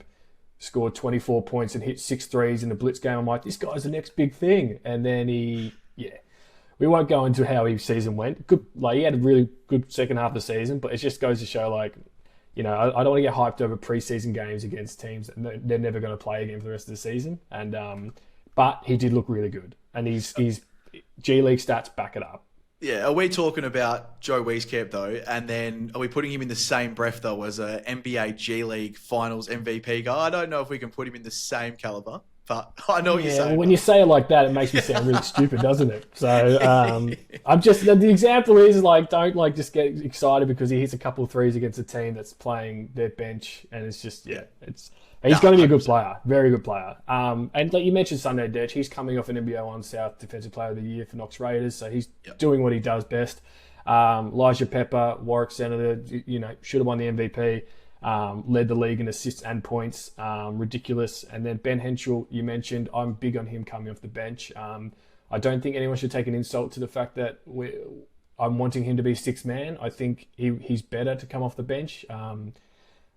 scored 24 points and hit 6 threes in the Blitz game. I'm like, this guy's the next big thing. And then we won't go into how his season went. Good, he had a really good second half of the season, but it just goes to show, I don't want to get hyped over preseason games against teams that they're never going to play again for the rest of the season. And but he did look really good, and his G League stats back it up. Yeah, are we talking about Joe Wieskamp though, and then are we putting him in the same breath though as a NBA G League Finals MVP guy? I don't know if we can put him in the same caliber, but I know what you're saying. Well, when you say it like that, it makes me sound really stupid, doesn't it? So I'm just the example is don't just get excited because he hits a couple of threes against a team that's playing their bench, and it's just He's going to be a good player, very good player. And like you mentioned, Sunday Dech, he's coming off an NBL 1 South Defensive Player of the Year for Knox Raiders, so he's doing what he does best. Elijah Pepper, Warwick Senator, should have won the MVP, led the league in assists and points, ridiculous. And then Ben Henschel, you mentioned, I'm big on him coming off the bench. I don't think anyone should take an insult to the fact that I'm wanting him to be 6th man. I think he's better to come off the bench.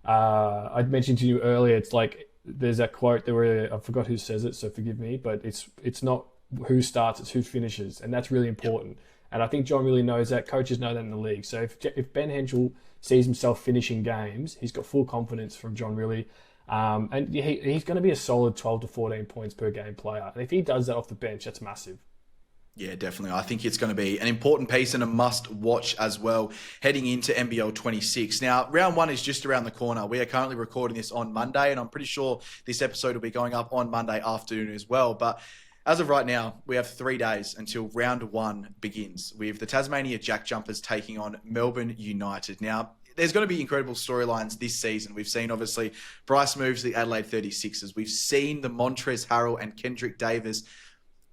I mentioned to you earlier, it's like there's that quote I forgot who says it, so forgive me, but it's not who starts, it's who finishes, and that's really important. Yep. And I think John really knows that. Coaches know that in the league. So if Ben Henschel sees himself finishing games, he's got full confidence from John really, and he's going to be a solid 12 to 14 points per game player. And if he does that off the bench, that's massive. Yeah, definitely. I think it's going to be an important piece and a must-watch as well heading into NBL 26. Now, round 1 is just around the corner. We are currently recording this on Monday, and I'm pretty sure this episode will be going up on Monday afternoon as well. But as of right now, we have 3 days until round 1 begins, with the Tasmania Jack Jumpers taking on Melbourne United. Now, there's going to be incredible storylines this season. We've seen, obviously, Bryce moves to the Adelaide 36ers. We've seen the Montrezl Harrell and Kendrick Davis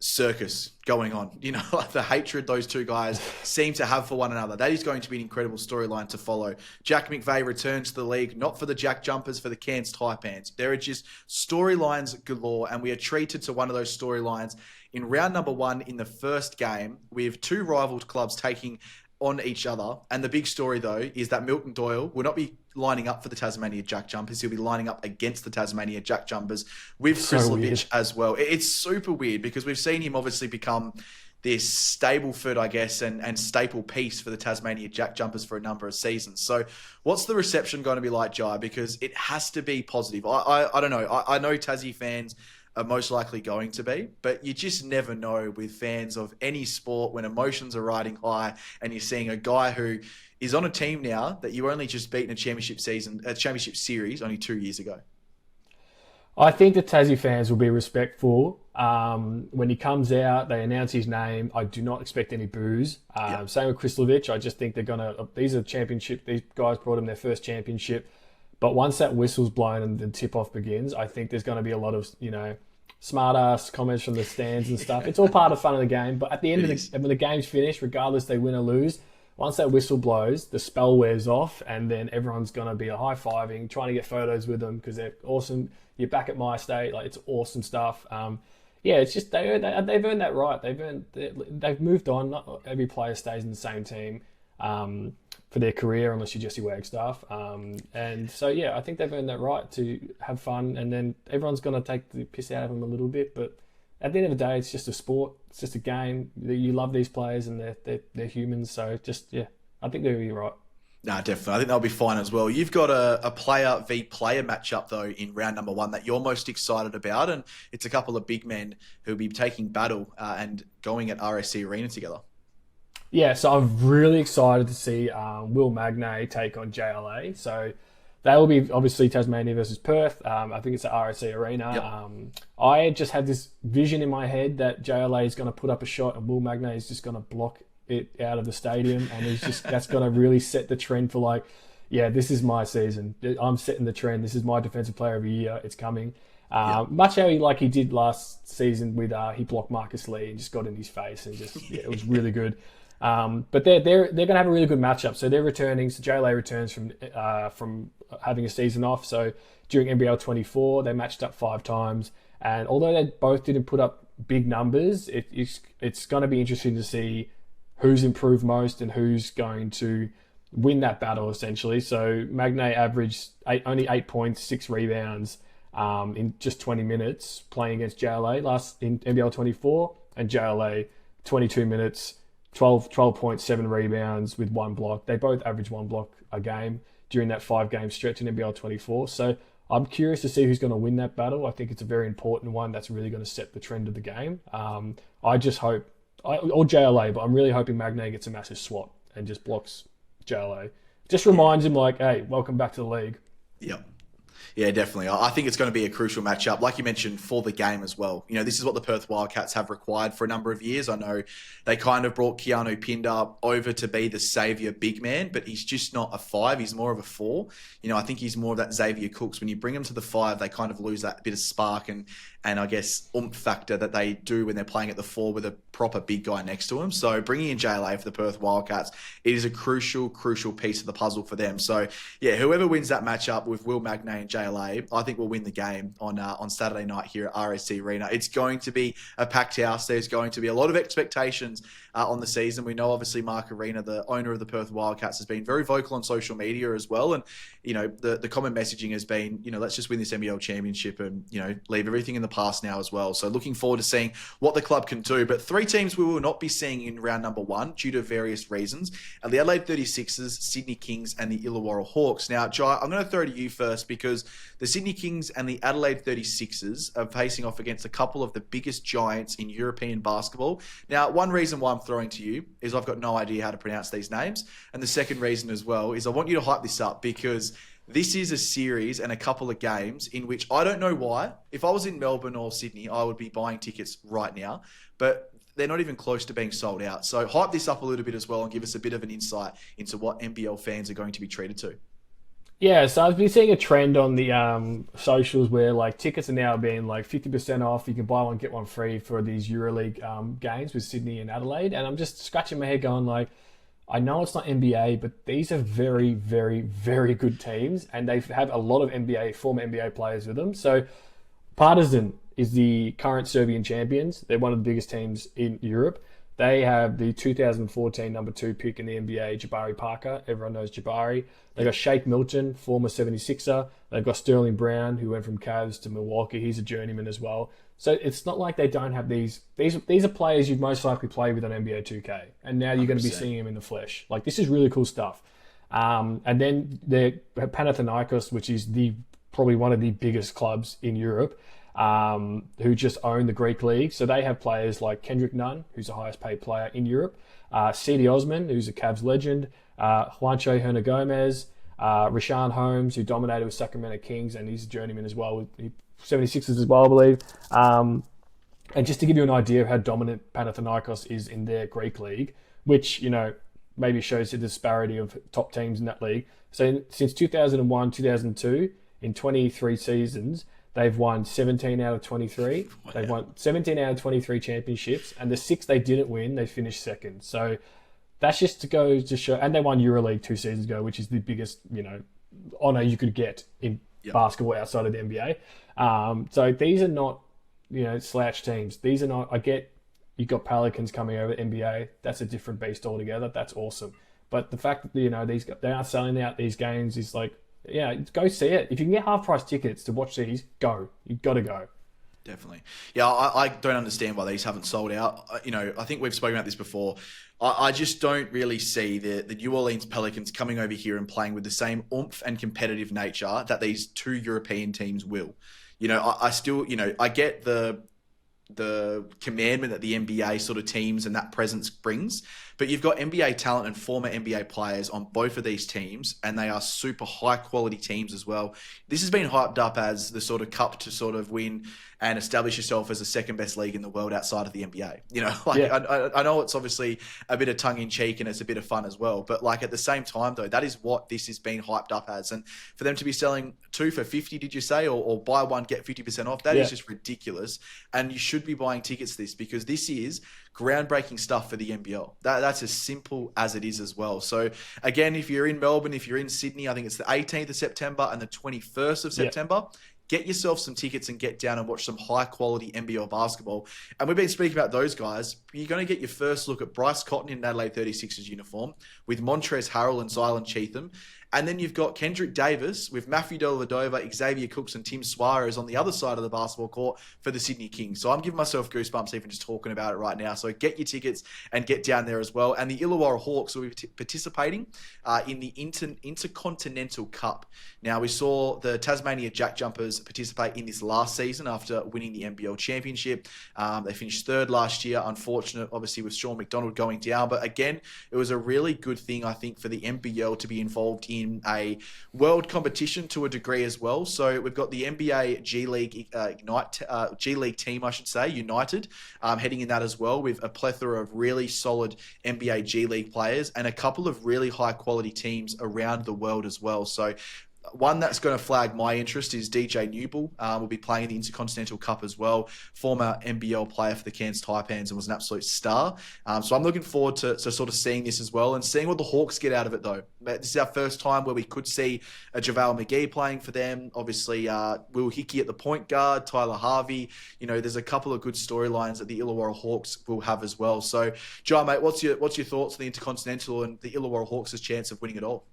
circus going on. Like the hatred those two guys seem to have for one another. That is going to be an incredible storyline to follow. Jack McVeigh returns to the league, not for the Jack Jumpers, for the Cairns Taipans. There are just storylines galore, and we are treated to one of those storylines in round number 1 in the first game, with two rival clubs taking on each other. And the big story, though, is that Milton Doyle will not be lining up for the Tasmania Jack Jumpers. He'll be lining up against the Tasmania Jack Jumpers with Krislovich as well. It's super weird because we've seen him obviously become this Stableford, I guess, and staple piece for the Tasmania Jack Jumpers for a number of seasons. So what's the reception going to be like, Jai? Because it has to be positive. I don't know. I know Tassie fans are most likely going to be, but you just never know with fans of any sport when emotions are riding high and you're seeing a guy who is on a team now that you only just beat in a championship series only 2 years ago. I think the Tassie fans will be respectful. When he comes out, they announce his name. I do not expect any boos. Same with Krislovich. I just think these are championship, these guys brought him their first championship. But once that whistle's blown and the tip-off begins, I think there's going to be a lot of, smart-ass comments from the stands and stuff. It's all part of fun of the game. But at the end when the game's finished, regardless they win or lose, once that whistle blows, the spell wears off, and then everyone's going to be high-fiving, trying to get photos with them because they're awesome. You're back at my state. Like, it's awesome stuff. It's just they've earned that right. They've moved on. Not every player stays in the same team for their career, unless you're Jesse Wagstaff. And so, I think they've earned that right to have fun, and then everyone's going to take the piss out of them a little bit. But at the end of the day, it's just a sport. It's just a game. You love these players, and they're humans. So I think they'll be right. No, definitely. I think they'll be fine as well. You've got a player v player matchup, though, in round number 1 that you're most excited about, and it's a couple of big men who'll be taking battle and going at RSC Arena together. Yeah, so I'm really excited to see Will Magnay take on JLA. So they will be obviously Tasmania versus Perth. I think it's at RSC Arena. Yep. I just had this vision in my head that JLA is going to put up a shot and Will Magnay is just going to block it out of the stadium, and that's going to really set the trend for this is my season. I'm setting the trend. This is my defensive player of the year. It's coming. Much how he did last season with he blocked Marcus Lee and just got in his face and it was really good. But they're going to have a really good matchup. So they're returning. So JLA returns from having a season off. So during NBL 24, they matched up 5 times. And although they both didn't put up big numbers, it's going to be interesting to see who's improved most and who's going to win that battle, essentially. So Magnay averaged only 8 points, 6 rebounds in just 20 minutes playing against JLA last in NBL 24, and JLA 22 minutes, 12 points, 7 rebounds with 1 block. They both average 1 block a game during that 5-game stretch in NBL 24. So I'm curious to see who's going to win that battle. I think it's a very important one that's really going to set the trend of the game. I just hope, or JLA, but I'm really hoping Magnay gets a massive swat and just blocks JLA. Just reminds him hey, welcome back to the league. Yep. Yeah, definitely. I think it's going to be a crucial matchup, like you mentioned, for the game as well. This is what the Perth Wildcats have required for a number of years. I know they kind of brought Keanu Pinder over to be the saviour big man, but he's just not a 5. He's more of a 4. I think he's more of that Xavier Cooks. When you bring him to the 5, they kind of lose that bit of spark and I guess oomph factor that they do when they're playing at the 4 with a proper big guy next to him. So bringing in JLA for the Perth Wildcats, it is a crucial piece of the puzzle for them. So whoever wins that matchup with Will Magnay and JLA, I think will win the game on Saturday night here at RSC Arena. It's going to be a packed house. There's going to be a lot of expectations on the season. We know obviously Mark Arena, the owner of the Perth Wildcats, has been very vocal on social media as well. And, the common messaging has been, let's just win this NBL championship and, leave everything in the past now as well. So looking forward to seeing what the club can do. But 3 teams we will not be seeing in round number 1 due to various reasons are the Adelaide 36ers, Sydney Kings and the Illawarra Hawks. Now, Jai, I'm going to throw to you first because the Sydney Kings and the Adelaide 36ers are facing off against a couple of the biggest giants in European basketball. Now, one reason why I'm throwing to you is I've got no idea how to pronounce these names. And the second reason as well is I want you to hype this up because this is a series and a couple of games in which I don't know why. If I was in Melbourne or Sydney, I would be buying tickets right now. But they're not even close to being sold out. So hype this up a little bit as well and give us a bit of an insight into what NBL fans are going to be treated to. Yeah, so I've been seeing a trend on the socials where like tickets are now being like 50% off. You can buy one get one free for these EuroLeague games with Sydney and Adelaide, and I'm just scratching my head going like, I know it's not NBA, but these are very, very, very good teams, and they have a lot of NBA former NBA players with them. So Partizan is the current Serbian champions. They're one of the biggest teams in Europe. They have the 2014 number 2 pick in the NBA, Jabari Parker. Everyone knows Jabari. They've got Shake Milton, former 76er. They've got Sterling Brown, who went from Cavs to Milwaukee. He's a journeyman as well. So it's not like they don't have these. These are players you'd most likely play with on NBA 2K. And now you're going to be seeing them in the flesh. Like, this is really cool stuff. And then the Panathinaikos, which is probably one of the biggest clubs in Europe, who just own the Greek league. So they have players like Kendrick Nunn, who's the highest paid player in Europe, C.D. Osman, who's a Cavs legend, Juancho Hernagomez, Rashawn Holmes, who dominated with Sacramento Kings, and he's a journeyman as well, with 76ers as well, I believe. And just to give you an idea of how dominant Panathinaikos is in their Greek league, which, maybe shows the disparity of top teams in that league. So since 2001, 2002, in 23 seasons, they've won 17 out of 23. Wow. They've won 17 out of 23 championships, and the 6 they didn't win, they finished second. So that's just to go to show. And they won EuroLeague 2 seasons ago, which is the biggest, honor you could get in basketball outside of the NBA. So these are not, slouch teams. These are not. I get you got Pelicans coming over NBA. That's a different beast altogether. That's awesome. But the fact that they are selling out these games is like. Yeah, go see it. If you can get half-price tickets to watch these, go. You've got to go. Definitely. Yeah, I don't understand why these haven't sold out. I think we've spoken about this before. I just don't really see the New Orleans Pelicans coming over here and playing with the same oomph and competitive nature that these 2 European teams will. I still, I get the commandment that the NBA sort of teams and that presence brings. But you've got NBA talent and former NBA players on both of these teams, and they are super high quality teams as well. This has been hyped up as the sort of cup to sort of win and establish yourself as the second best league in the world outside of the NBA. I know it's obviously a bit of tongue in cheek and it's a bit of fun as well. But like at the same time though, that is what this has been hyped up as. And for them to be selling 2 for 50, did you say, or buy one, get 50% off, that is just ridiculous. And you should be buying tickets to this because this is groundbreaking stuff for the NBL. That's as simple as it is as well. So again, if you're in Melbourne, if you're in Sydney, I think it's the 18th of September and the 21st of September. Get yourself some tickets and get down and watch some high quality NBL basketball. And we've been speaking about those guys. You're going to get your first look at Bryce Cotton in an Adelaide 36ers uniform with Montrezl Harrell and Zylan Cheatham. And then you've got Kendrick Davis with Matthew Dellavedova, Xavier Cooks, and Tim Suarez on the other side of the basketball court for the Sydney Kings. So I'm giving myself goosebumps even just talking about it right now. So get your tickets and get down there as well. And the Illawarra Hawks will be participating in the Intercontinental Cup. Now, we saw the Tasmania Jack Jumpers participate in this last season after winning the NBL Championship. They finished 3rd last year. Unfortunate, obviously, with Sean McDonald going down. But again, it was a really good thing, I think, for the NBL to be involved in a world competition to a degree as well. So we've got the NBA G League G League team, I should say, United, heading in that as well with a plethora of really solid NBA G League players and a couple of really high quality teams around the world as well. So one that's going to flag my interest is DJ Newble. Will be playing the Intercontinental Cup as well. Former NBL player for the Cairns Taipans and was an absolute star. So I'm looking forward to sort of seeing this as well and seeing what the Hawks get out of it though. This is our first time where we could see a JaVale McGee playing for them. Obviously, Will Hickey at the point guard, Tyler Harvey. There's a couple of good storylines that the Illawarra Hawks will have as well. So, John, mate, what's your thoughts on the Intercontinental and the Illawarra Hawks' chance of winning it all?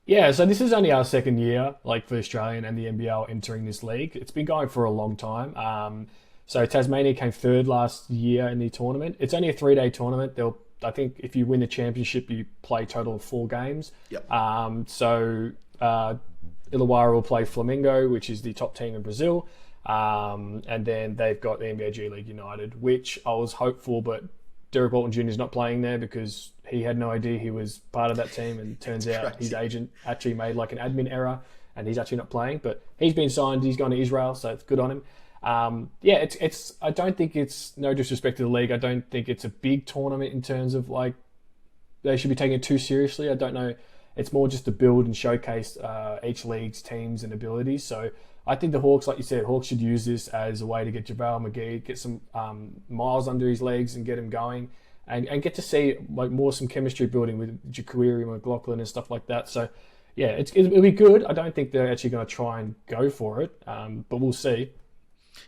Yeah, so this is only our second year, like for Australian and the NBL entering this league. It's been going for a long time. So Tasmania came 3rd last year in the tournament. It's only a 3-day tournament. I think if you win the championship, you play a total of 4 games. Yep. So Illawarra will play Flamengo, which is the top team in Brazil. And then they've got the NBA G League United, which I was hopeful, but Derek Walton Jr. is not playing there because he had no idea he was part of that team, and turns out his agent actually made like an admin error and he's actually not playing. But he's been signed, he's gone to Israel, so it's good on him. It's I don't think it's, no disrespect to the league, I don't think it's a big tournament in terms of like they should be taking it too seriously. I don't know It's more just to build and showcase each league's teams and abilities. So I think the Hawks, like you said, Hawks should use this as a way to get JaVale McGee, get some miles under his legs and get him going, and get to see like more some chemistry building with Jaquiri, McLaughlin and stuff like that. So yeah, it'll be good. I don't think they're actually going to try and go for it, but we'll see.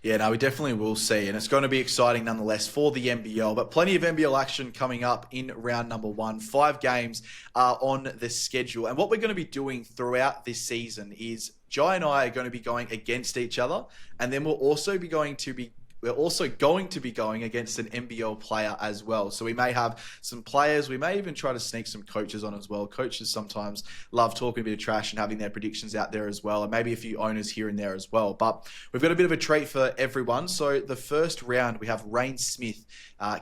Yeah, no, we definitely will see. And it's going to be exciting nonetheless for the NBL. But plenty of NBL action coming up in round number 1. 5 games are on the schedule. And what we're going to be doing throughout this season is Jai and I are going to be going against each other. And then we're also going to be going against an NBL player as well. So we may have some players. We may even try to sneak some coaches on as well. Coaches sometimes love talking a bit of trash and having their predictions out there as well. And maybe a few owners here and there as well. But we've got a bit of a treat for everyone. So the first round, we have Rain Smith,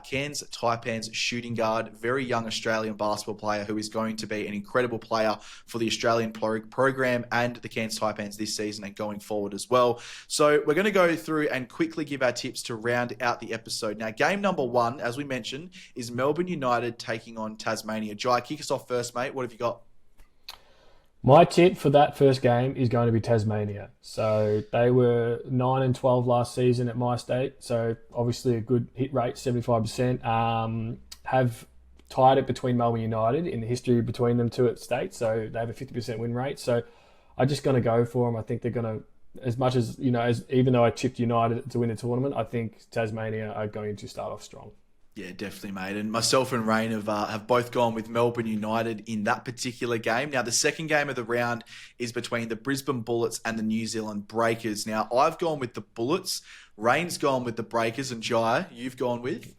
Cairns Taipans shooting guard, very young Australian basketball player who is going to be an incredible player for the Australian program and the Cairns Taipans this season and going forward as well. So we're going to go through and quickly give our tips to round out the episode. Now, game number 1, as we mentioned, is Melbourne United taking on Tasmania. Jai, kick us off first, mate. What have you got? My tip for that first game is going to be Tasmania. So they were 9-12 last season at my state. So obviously a good hit rate, 75%. Have tied it between Melbourne United in the history between them two at state. So they have a 50% win rate. So I'm just going to go for them. I think they're going to, as much as, even though I tipped United to win the tournament, I think Tasmania are going to start off strong. Yeah, definitely, mate. And myself and Rain have both gone with Melbourne United in that particular game. Now, the second game of the round is between the Brisbane Bullets and the New Zealand Breakers. Now, I've gone with the Bullets. Rain's gone with the Breakers. And Jai, you've gone with?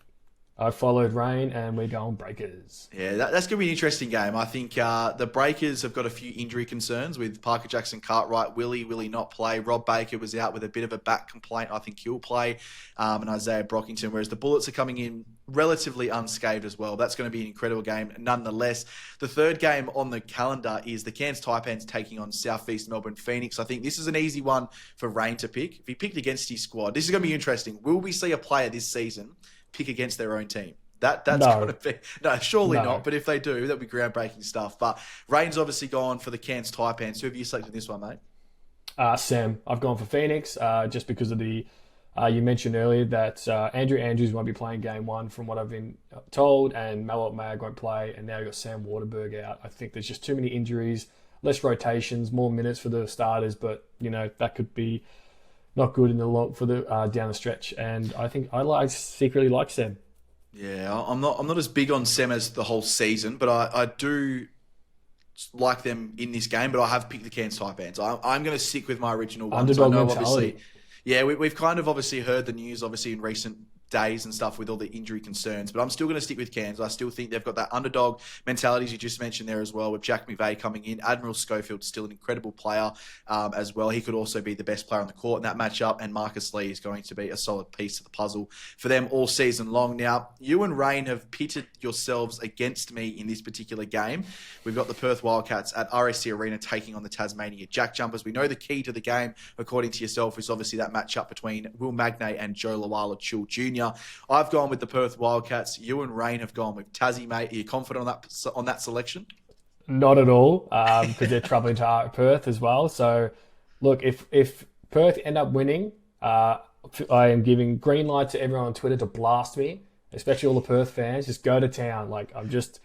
I followed Rain, and we're going Breakers. Yeah, that's going to be an interesting game. I think the Breakers have got a few injury concerns with Parker Jackson-Cartwright. Will he not play? Rob Baker was out with a bit of a back complaint. I think he'll play. And Isaiah Brockington, whereas the Bullets are coming in relatively unscathed as well. That's going to be an incredible game nonetheless. The third game on the calendar is the Cairns Taipans taking on Southeast Melbourne Phoenix. I think this is an easy one for Rain to pick. If he picked against his squad, this is going to be interesting. Will we see a player this season pick against their own team? That's going to be... No, surely not. But if they do, that'll be groundbreaking stuff. But Rain's obviously gone for the Cairns Taipans. Who have you selected this one, mate? Sam. I've gone for Phoenix just because of the... you mentioned earlier that Andrew Andrews won't be playing game 1 from what I've been told, and Malot Mag won't play, and now you've got Sam Waardenburg out. I think there's just too many injuries, less rotations, more minutes for the starters, but, that could be not good in the long for the down the stretch. And I think I secretly like Sam. Yeah, I'm not as big on Sam as the whole season, but I do like them in this game. But I have picked the Cairns Taipans. I'm going to stick with my original one. Underdog I know, mentality. obviously, yeah, we've kind of obviously heard the news, obviously in recent days and stuff with all the injury concerns, but I'm still going to stick with Cairns. I still think they've got that underdog mentality, as you just mentioned there as well, with Jack McVeigh coming in. Admiral Schofield's still an incredible player as well. He could also be the best player on the court in that matchup, and Marcus Lee is going to be a solid piece of the puzzle for them all season long. Now, you and Rain have pitted yourselves against me in this particular game. We've got the Perth Wildcats at RSC Arena taking on the Tasmania Jack Jumpers. We know the key to the game, according to yourself, is obviously that matchup between Will Magnay and Joe Lawala-Chill Jr. I've gone with the Perth Wildcats. You and Rain have gone with Tassie, mate. Are you confident on that selection? Not at all, because they're travelling to Perth as well. So, look, if Perth end up winning, I am giving green light to everyone on Twitter to blast me, especially all the Perth fans. Just go to town. I just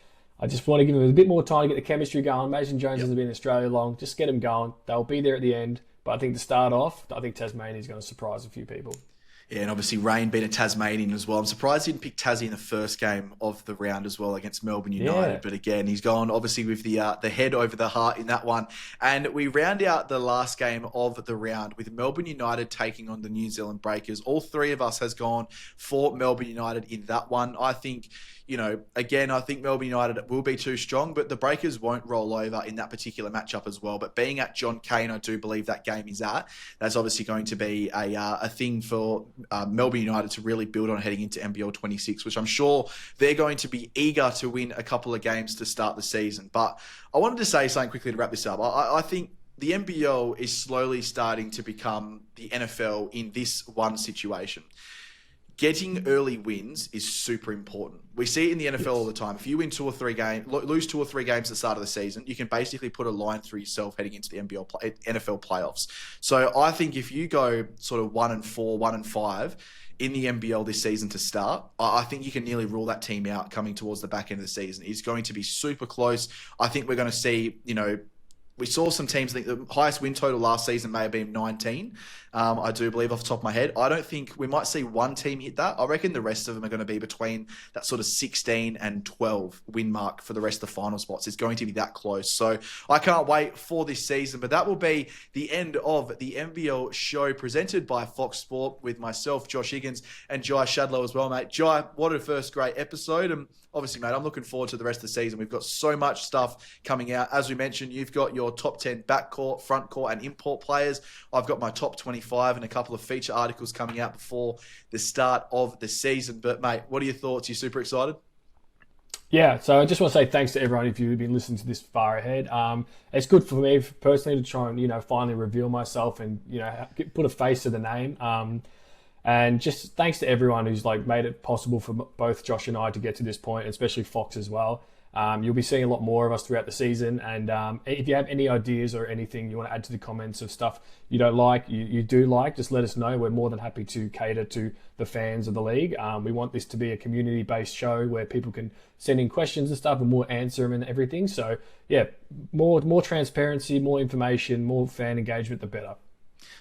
want to give them a bit more time to get the chemistry going. Mason Jones hasn't been in Australia long. Just get them going. They'll be there at the end. But I think to start off, I think Tasmania is going to surprise a few people. Yeah, and obviously Rain being a Tasmanian as well. I'm surprised he didn't pick Tassie in the first game of the round as well against Melbourne United. Yeah. But again, he's gone obviously with the head over the heart in that one. And we round out the last game of the round with Melbourne United taking on the New Zealand Breakers. All three of us has gone for Melbourne United in that one. I think, again, I think Melbourne United will be too strong, but the Breakers won't roll over in that particular matchup as well. But being at John Cain, I do believe that game is at. That's obviously going to be a thing for Melbourne United to really build on heading into NBL 26, which I'm sure they're going to be eager to win a couple of games to start the season. But I wanted to say something quickly to wrap this up. I think the NBL is slowly starting to become the NFL in this one situation. getting early wins is super important. We see it in the NFL all the time. If you win 2 or 3 games, lose 2 or 3 games at the start of the season, you can basically put a line through yourself heading into the NFL playoffs. So I think if you go sort of 1-4, 1-5 in the NBL this season to start, I think you can nearly rule that team out coming towards the back end of the season. It's going to be super close. I think we're going to see, we saw some teams, I think the highest win total last season may have been 19. I do believe off the top of my head. I don't think we might see one team hit that. I reckon the rest of them are going to be between that sort of 16 and 12 win mark for the rest of the final spots. It's going to be that close. So I can't wait for this season. But that will be the end of the NBL show presented by Fox Sport with myself, Josh Higgins, and Jai Shadlow as well, mate. Jai, what a first great episode. And obviously, mate, I'm looking forward to the rest of the season. We've got so much stuff coming out. As we mentioned, you've got your top 10 backcourt, frontcourt, and import players. I've got my top 25 and a couple of feature articles coming out before the start of the season. But, mate, what are your thoughts? You super excited? Yeah, so I just want to say thanks to everyone if you've been listening to this far ahead. It's good for me personally to try and, finally reveal myself and, put a face to the name. And just thanks to everyone who's made it possible for both Josh and I to get to this point, especially Fox as well. You'll be seeing a lot more of us throughout the season. And if you have any ideas or anything you want to add to the comments of stuff you don't like, you do like, just let us know. We're more than happy to cater to the fans of the league. We want this to be a community-based show where people can send in questions and stuff and we'll answer them and everything. So yeah, more transparency, more information, more fan engagement, the better.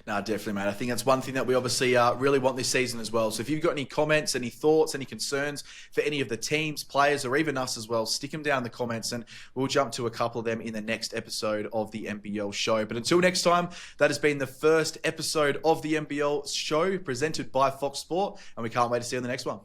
No, definitely, mate. I think that's one thing that we obviously really want this season as well. So if you've got any comments, any thoughts, any concerns for any of the teams, players, or even us as well, stick them down in the comments and we'll jump to a couple of them in the next episode of the NBL show. But until next time, that has been the first episode of the NBL show presented by Fox Sport, and we can't wait to see you on the next one.